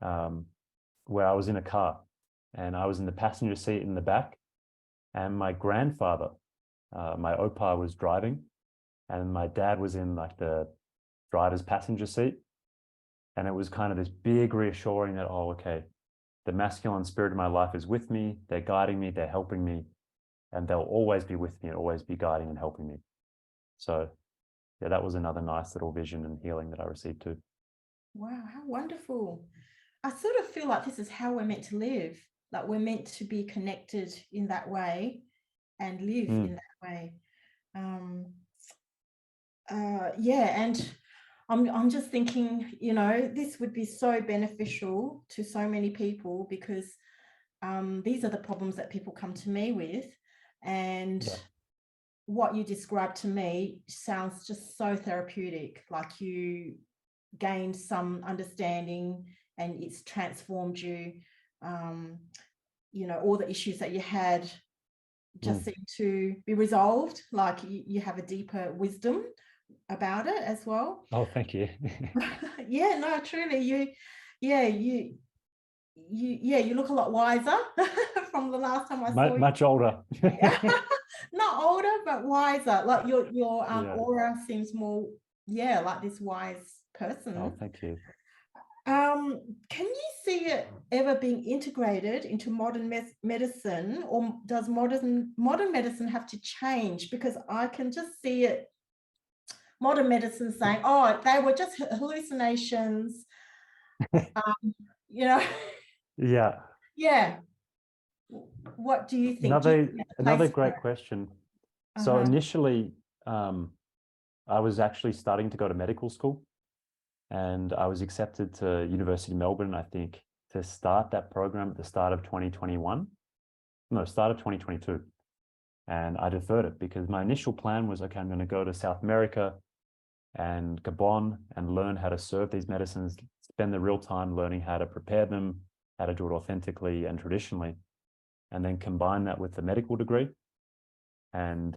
where I was in a car and I was in the passenger seat in the back, and my grandfather, my opa, was driving, and my dad was in like the driver's passenger seat. And it was kind of this big reassuring that, oh, okay, the masculine spirit of my life is with me. They're guiding me. They're helping me. And they'll always be with me and always be guiding and helping me. So yeah, that was another nice little vision and healing that I received too. Wow, how wonderful. I sort of feel like this is how we're meant to live. Like we're meant to be connected in that way and live in that way. And I'm just thinking, this would be so beneficial to so many people, because these are the problems that people come to me with. And what you described to me sounds just so therapeutic, like you gained some understanding and it's transformed you. All the issues that you had just seem to be resolved, like you have a deeper wisdom about it as well. Oh, thank you. Yeah, no, truly, you look a lot wiser from the last time I saw you. Much older. Not older, but wiser. Like your aura seems more, like this wise person. Oh, thank you. Can you see it ever being integrated into modern medicine, or does modern medicine have to change? Because I can just see it, modern medicine saying, oh, they were just hallucinations. Yeah. Yeah. What do you think? Another great question. So initially, I was actually starting to go to medical school, and I was accepted to University of Melbourne, I think, to start that program at the start of 2022. And I deferred it because my initial plan was, okay, I'm going to go to South America and Gabon and learn how to serve these medicines, spend the real time learning how to prepare them, how to do it authentically and traditionally, and then combine that with the medical degree. And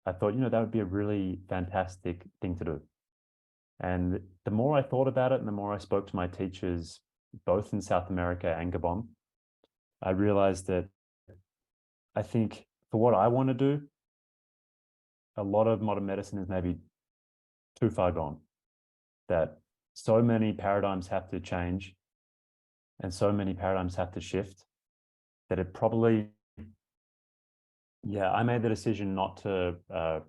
I thought, that would be a really fantastic thing to do. And the more I thought about it and the more I spoke to my teachers, both in South America and Gabon, I realized that I think for what I want to do, a lot of modern medicine is maybe too far gone, that so many paradigms have to change and so many paradigms have to shift that it probably, I made the decision not to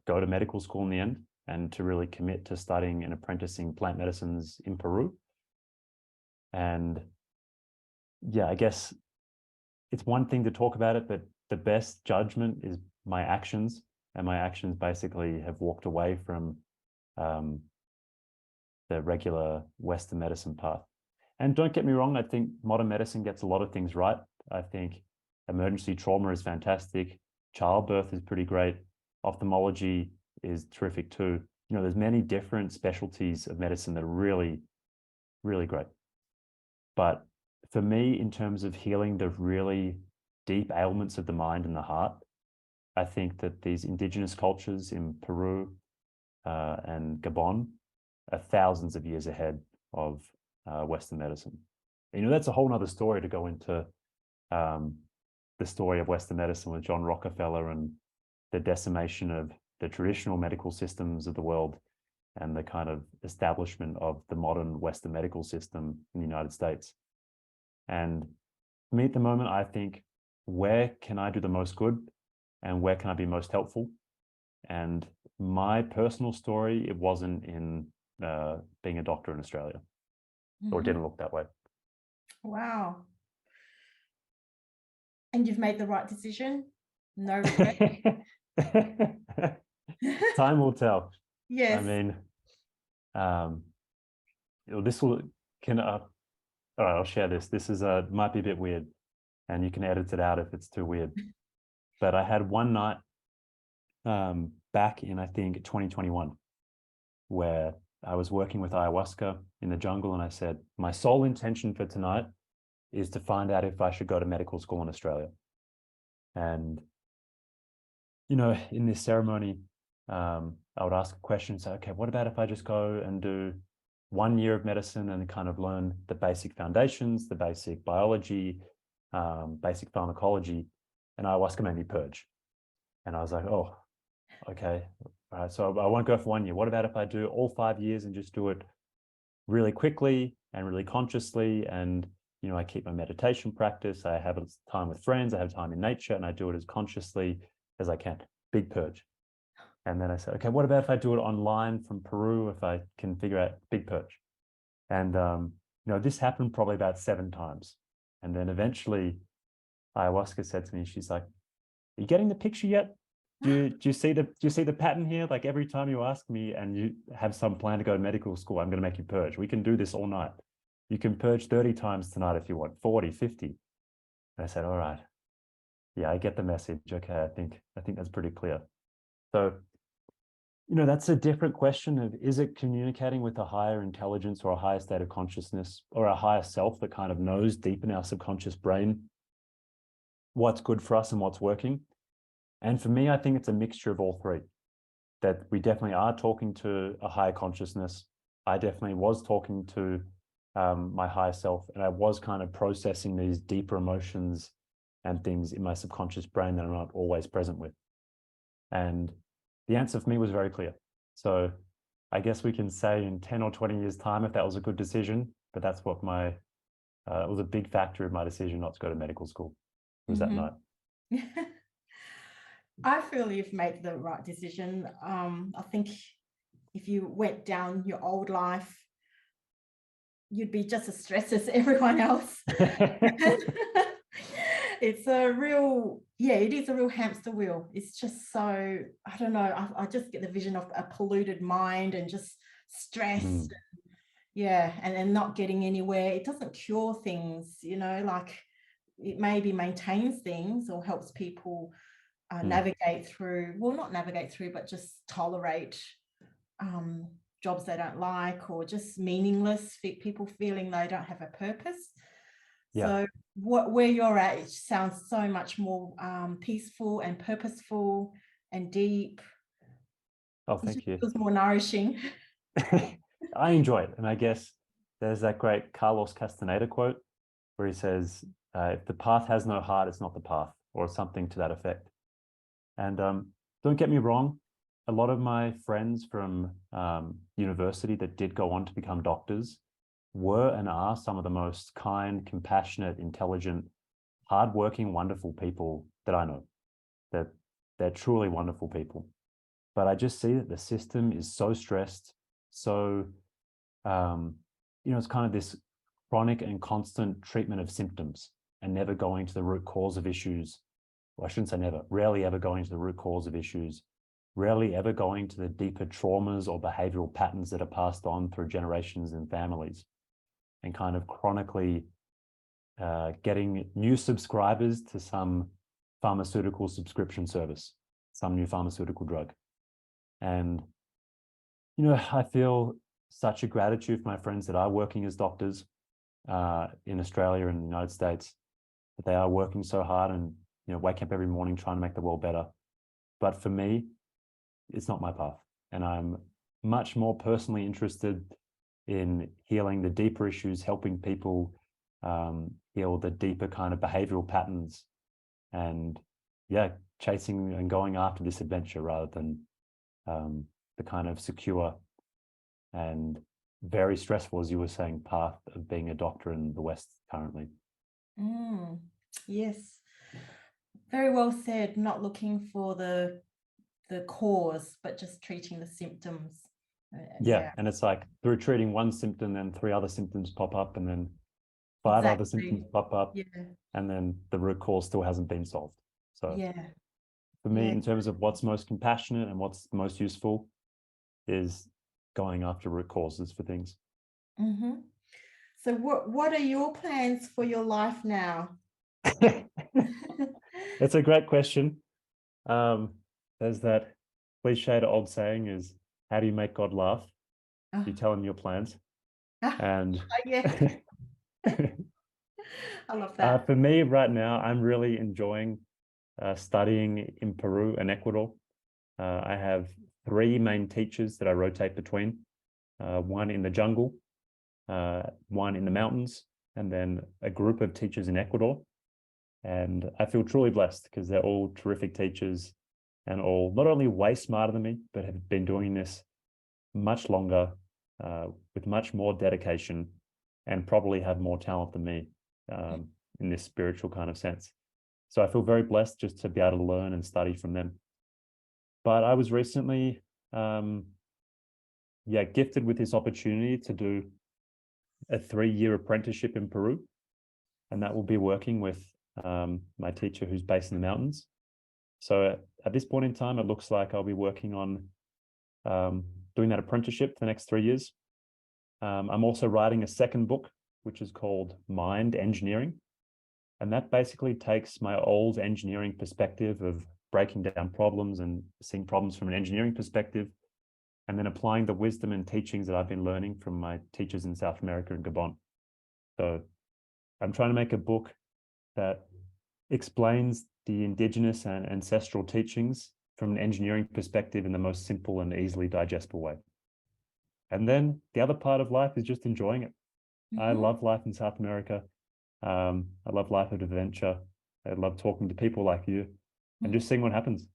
go to medical school in the end and to really commit to studying and apprenticing plant medicines in Peru. And I guess it's one thing to talk about it, but the best judgment is my actions, and my actions basically have walked away from the regular Western medicine path. And don't get me wrong, I think modern medicine gets a lot of things right. I think emergency trauma is fantastic. Childbirth is pretty great. Ophthalmology is terrific too. There's many different specialties of medicine that are really, really great. But for me, in terms of healing the really deep ailments of the mind and the heart, I think that these indigenous cultures in Peru and Gabon are thousands of years ahead of Western medicine. That's a whole nother story to go into, the story of Western medicine with John Rockefeller and the decimation of the traditional medical systems of the world and the kind of establishment of the modern Western medical system in the United States. And for me at the moment, I think, where can I do the most good and where can I be most helpful? And my personal story, it wasn't in being a doctor in Australia, or didn't look that way. Wow. And you've made the right decision? No regret? Time will tell. Yes. I mean, this will All right, I'll share this. This is might be a bit weird, and you can edit it out if it's too weird. But I had one night back in, I think, 2021, where I was working with ayahuasca in the jungle, and I said, my sole intention for tonight is to find out if I should go to medical school in Australia. And, you know, in this ceremony, I would ask a question, say, okay, what about if I just go and do 1 year of medicine and kind of learn the basic foundations, the basic biology, basic pharmacology, and ayahuasca made me purge. And I was like, oh, okay. All right, so I won't go for 1 year. What about if I do all 5 years and just do it really quickly and really consciously? And, you know, I keep my meditation practice. I have time with friends. I have time in nature, and I do it as consciously as I can. Big purge. And then I said, okay, what about if I do it online from Peru, if I can figure out big purge? And, you know, this happened probably about 7 times. And then eventually ayahuasca said to me, she's like, are you getting the picture yet? Do you see the pattern here? Like every time you ask me and you have some plan to go to medical school, I'm going to make you purge. We can do this all night. You can purge 30 times tonight if you want, 40, 50. And I said, all right. Yeah, I get the message. Okay, I think that's pretty clear. So, you know, that's a different question of, is it communicating with a higher intelligence or a higher state of consciousness or a higher self that kind of knows deep in our subconscious brain what's good for us and what's working? And for me, I think it's a mixture of all three, that we definitely are talking to a higher consciousness. I definitely was talking to my higher self, and I was kind of processing these deeper emotions and things in my subconscious brain that I'm not always present with. And the answer for me was very clear. So I guess we can say in 10 or 20 years' time if that was a good decision, but that's what it was a big factor in my decision not to go to medical school. It was that night. I feel you've made the right decision. I think if you went down your old life, you'd be just as stressed as everyone else. It's it is a real hamster wheel. It's just so, I don't know, I just get the vision of a polluted mind and just stress. And then not getting anywhere. It doesn't cure things, you know, like it maybe maintains things or helps people navigate through, well, not navigate through, but just tolerate jobs they don't like, or just meaningless, people feeling they don't have a purpose. So where you're at, it sounds so much more peaceful and purposeful and deep. Oh, thank you. It feels more nourishing. I enjoy it. And I guess there's that great Carlos Castaneda quote where he says, if the path has no heart, it's not the path, or something to that effect. And don't get me wrong, a lot of my friends from university that did go on to become doctors were and are some of the most kind, compassionate, intelligent, hardworking, wonderful people that I know. That they're truly wonderful people. But I just see that the system is so stressed, so, you know, it's kind of this chronic and constant treatment of symptoms and never going to the root cause of issues. Well, I shouldn't say never, rarely ever going to the root cause of issues, rarely ever going to the deeper traumas or behavioral patterns that are passed on through generations and families, and kind of chronically getting new subscribers to some pharmaceutical subscription service, some new pharmaceutical drug. And, you know, I feel such a gratitude for my friends that are working as doctors in Australia and the United States, that they are working so hard and, you know, waking up every morning trying to make the world better. But for me, it's not my path. And I'm much more personally interested in healing the deeper issues, helping people heal the deeper kind of behavioral patterns, and chasing and going after this adventure rather than the kind of secure and very stressful, as you were saying, path of being a doctor in the West currently. Yes, very well said. Not looking for the cause, but just treating the symptoms. And it's like through treating one symptom, then 3 other symptoms pop up, and then 5 other symptoms pop up, and then the root cause still hasn't been solved. So for me, in terms of what's most compassionate and what's most useful, is going after root causes for things. So what are your plans for your life now? That's a great question. There's that cliched old saying is, how do you make God laugh? You tell him your plans. And Yes, I love that. for me right now, I'm really enjoying studying in Peru and Ecuador. I have three main teachers that I rotate between, one in the jungle, one in the mountains, and then a group of teachers in Ecuador. And I feel truly blessed because they're all terrific teachers and all not only way smarter than me, but have been doing this much longer, with much more dedication, and probably have more talent than me, in this spiritual kind of sense. So I feel very blessed just to be able to learn and study from them. But I was recently, gifted with this opportunity to do a 3-year apprenticeship in Peru, and that will be working with my teacher who's based in the mountains. So at this point in time, it looks like I'll be working on doing that apprenticeship for the next 3 years. I'm also writing a second book, which is called Mind Engineering. And that basically takes my old engineering perspective of breaking down problems and seeing problems from an engineering perspective, and then applying the wisdom and teachings that I've been learning from my teachers in South America and Gabon. So I'm trying to make a book that explains the indigenous and ancestral teachings from an engineering perspective in the most simple and easily digestible way. And then the other part of life is just enjoying it. I love life in South America. I love life of adventure. I love talking to people like you and just seeing what happens.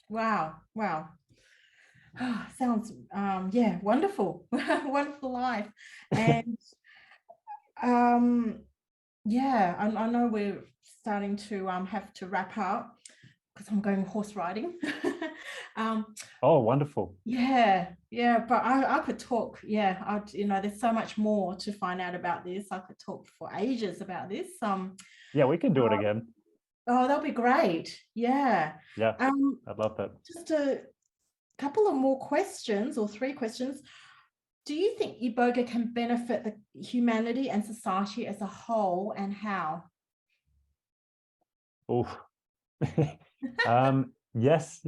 Wow. Wow. Sounds wonderful. Wonderful life. And I know we're starting to have to wrap up because I'm going horse riding. Oh, wonderful. Yeah, but I could talk. Yeah, there's so much more to find out about this. I could talk for ages about this. Yeah, we can do it again. Oh, that'll be great. Yeah. Yeah, I'd love that. Just a couple of more questions, or 3 questions. Do you think Iboga can benefit the humanity and society as a whole, and how? Oh, yes,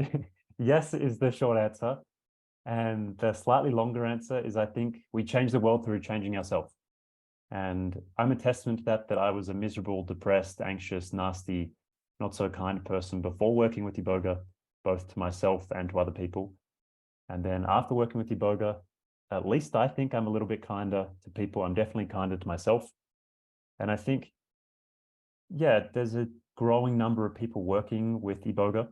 yes is the short answer. And the slightly longer answer is I think we change the world through changing ourselves. And I'm a testament to that I was a miserable, depressed, anxious, nasty, not so kind person before working with Iboga, both to myself and to other people. And then after working with Iboga, at least I think I'm a little bit kinder to people. I'm definitely kinder to myself. And I think, there's a growing number of people working with Iboga.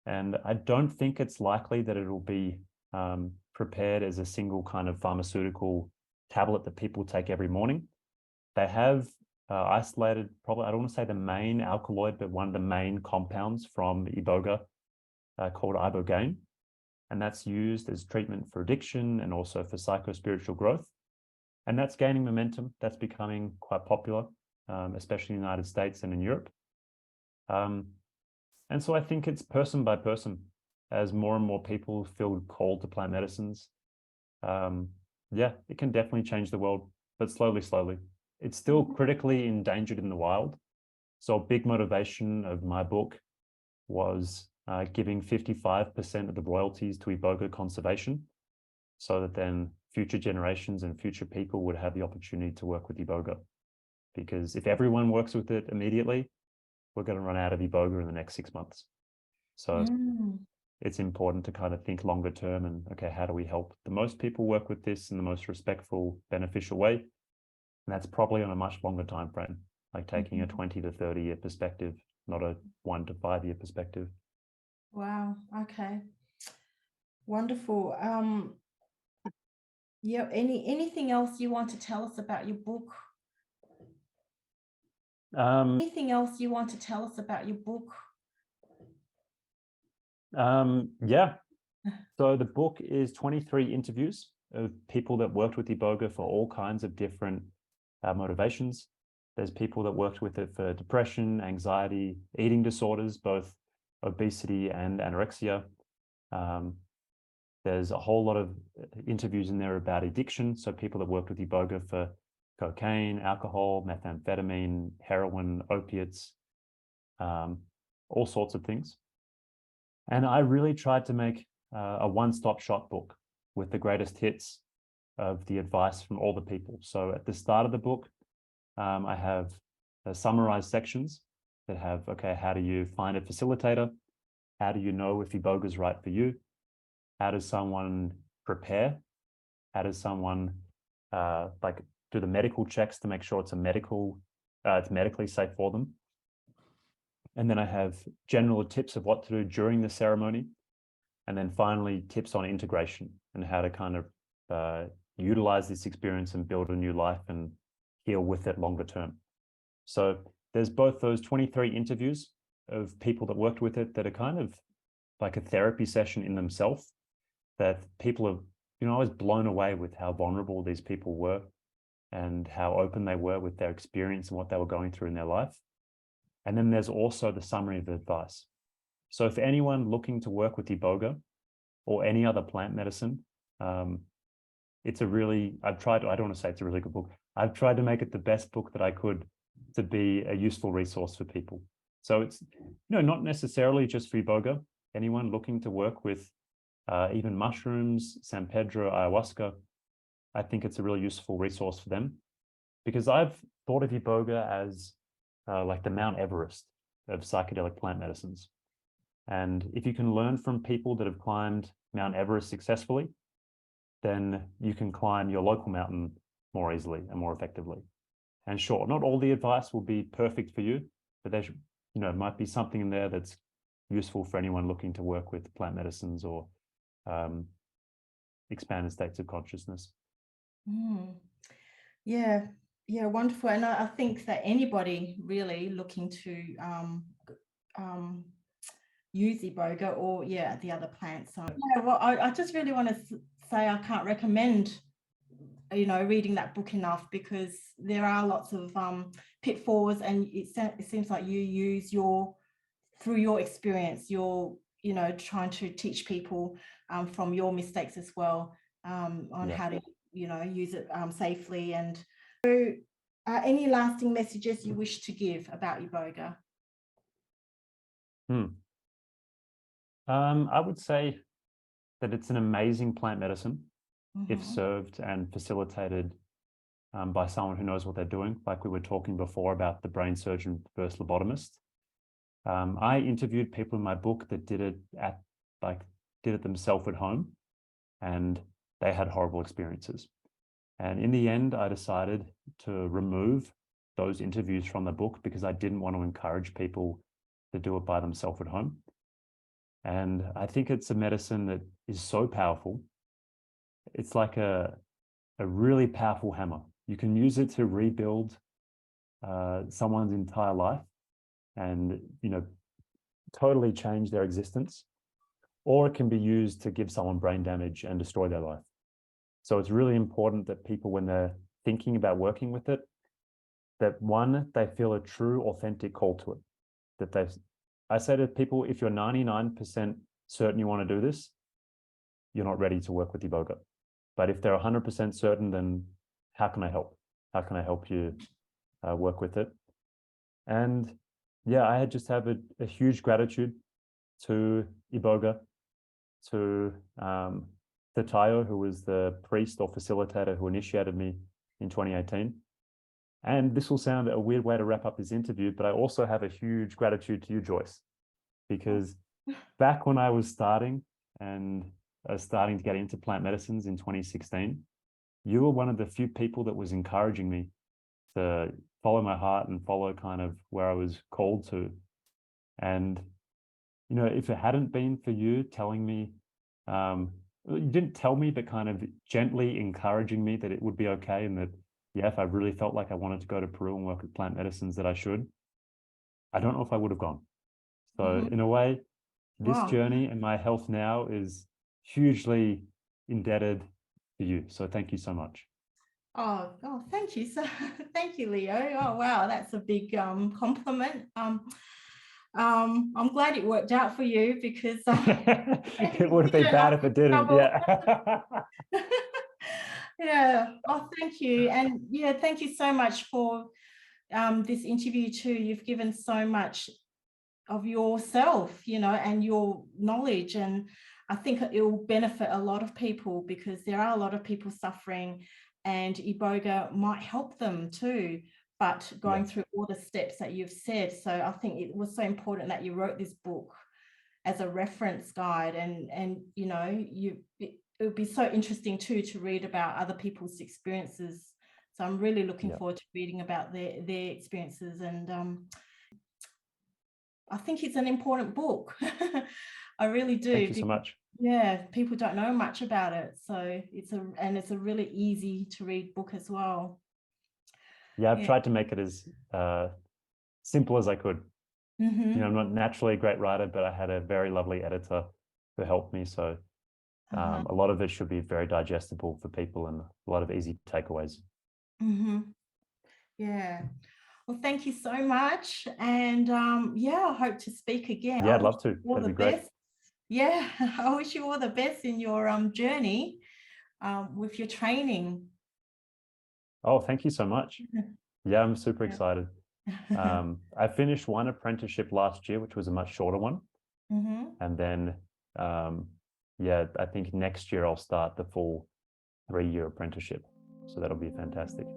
And I don't think it's likely that it'll be prepared as a single kind of pharmaceutical tablet that people take every morning. They have isolated, probably, I don't want to say the main alkaloid, but one of the main compounds from Iboga called ibogaine. And that's used as treatment for addiction and also for psycho-spiritual growth. And that's gaining momentum. That's becoming quite popular, especially in the United States and in Europe. And so I think it's person by person as more and more people feel called to plant medicines. It can definitely change the world, but slowly, slowly. It's still critically endangered in the wild. So a big motivation of my book was giving 55% of the royalties to Iboga conservation, so that then future generations and future people would have the opportunity to work with Iboga. Because if everyone works with it immediately, we're going to run out of Iboga in the next 6 months. So it's important to kind of think longer term and, okay, how do we help the most people work with this in the most respectful, beneficial way? And that's probably on a much longer time frame, like taking a 20 to 30-year perspective, not a 1 to 5 year perspective. Wow. Okay. Wonderful. Anything else you want to tell us about your book? Anything else you want to tell us about your book? So the book is 23 interviews of people that worked with Iboga for all kinds of different motivations. There's people that worked with it for depression, anxiety, eating disorders, both obesity and anorexia. There's a whole lot of interviews in there about addiction. So people that worked with Iboga for cocaine, alcohol, methamphetamine, heroin, opiates, all sorts of things. And I really tried to make a one-stop shop book with the greatest hits of the advice from all the people. So at the start of the book, I have summarized sections that have, okay, how do you find a facilitator? How do you know if Iboga is right for you? How does someone prepare? How does someone do the medical checks to make sure it's medically safe for them? And then I have general tips of what to do during the ceremony. And then finally, tips on integration and how to kind of utilize this experience and build a new life and heal with it longer term. So there's both those 23 interviews of people that worked with it that are kind of like a therapy session in themselves, that people are, I was blown away with how vulnerable these people were and how open they were with their experience and what they were going through in their life. And then there's also the summary of advice. So if anyone looking to work with Iboga or any other plant medicine, it's a really, I don't want to say it's a really good book. I've tried to make it the best book that I could to be a useful resource for people. So it's, not necessarily just for Iboga. Anyone looking to work with even mushrooms, San Pedro, ayahuasca, I think it's a really useful resource for them, because I've thought of Iboga as like the Mount Everest of psychedelic plant medicines. And if you can learn from people that have climbed Mount Everest successfully, then you can climb your local mountain more easily and more effectively. And sure, not all the advice will be perfect for you, but there might be something in there that's useful for anyone looking to work with plant medicines or expanded states of consciousness. Yeah, wonderful. And I think that anybody really looking to use Iboga or the other plants. So well, I just really want to say I can't recommend reading that book enough, because there are lots of pitfalls, and it seems like you use through your experience, you're trying to teach people from your mistakes as well, on how to use it safely. And so any lasting messages you wish to give about Iboga? I would say that it's an amazing plant medicine if served and facilitated by someone who knows what they're doing, like we were talking before about the brain surgeon versus lobotomist. I interviewed people in my book that did it themselves at home, and they had horrible experiences. And in the end, I decided to remove those interviews from the book because I didn't want to encourage people to do it by themselves at home. And I think it's a medicine that is so powerful. It's like a really powerful hammer. You can use it to rebuild someone's entire life and, totally change their existence, or it can be used to give someone brain damage and destroy their life. So it's really important that people, when they're thinking about working with it, that one, they feel a true, authentic call to it. I say to people, if you're 99% certain you want to do this, you're not ready to work with Iboga. But if they're 100% certain, then how can I help? How can I help you work with it? And I just have a huge gratitude to Iboga, to Tayo, who was the priest or facilitator who initiated me in 2018. And this will sound a weird way to wrap up this interview, but I also have a huge gratitude to you, Joyce, because back when I was starting to get into plant medicines in 2016, you were one of the few people that was encouraging me to follow my heart and follow kind of where I was called to. And, if it hadn't been for you telling me, you didn't tell me, but kind of gently encouraging me that it would be okay, and that, if I really felt like I wanted to go to Peru and work with plant medicines, that I should, I don't know if I would have gone. So in a way, this journey and my health now is hugely indebted to you. So thank you so much. Oh, thank you. So thank you, Leo. Oh, wow, that's a big compliment. I'm glad it worked out for you, because it would be bad if it didn't. Yeah. Yeah. Oh, thank you. And yeah, thank you so much for this interview too. You've given so much of yourself, and your knowledge. And I think it will benefit a lot of people, because there are a lot of people suffering, and Iboga might help them too, but going Yeah, through all the steps that you've said. So I think it was so important that you wrote this book as a reference guide, and it would be so interesting too to read about other people's experiences. So I'm really looking yeah. forward to reading about their experiences. And I think it's an important book. I really do. Thank you so much. Yeah, people don't know much about it. So it's a really easy to read book as well. Yeah, I've Yeah. tried to make it as simple as I could. Mm-hmm. I'm not naturally a great writer, but I had a very lovely editor who helped me. So Uh-huh. a lot of it should be very digestible for people and a lot of easy takeaways. Mm-hmm. Yeah. Well, thank you so much. And yeah, I hope to speak again. I Yeah, I'd wish love to. you all That'd the be great. best. Yeah, I wish you all the best in your journey with your training. Oh, thank you so much. Yeah, I'm super Yeah. excited. I finished one apprenticeship last year, which was a much shorter one. Mm-hmm. And then, yeah, I think next year I'll start the full 3-year apprenticeship. So that'll be fantastic.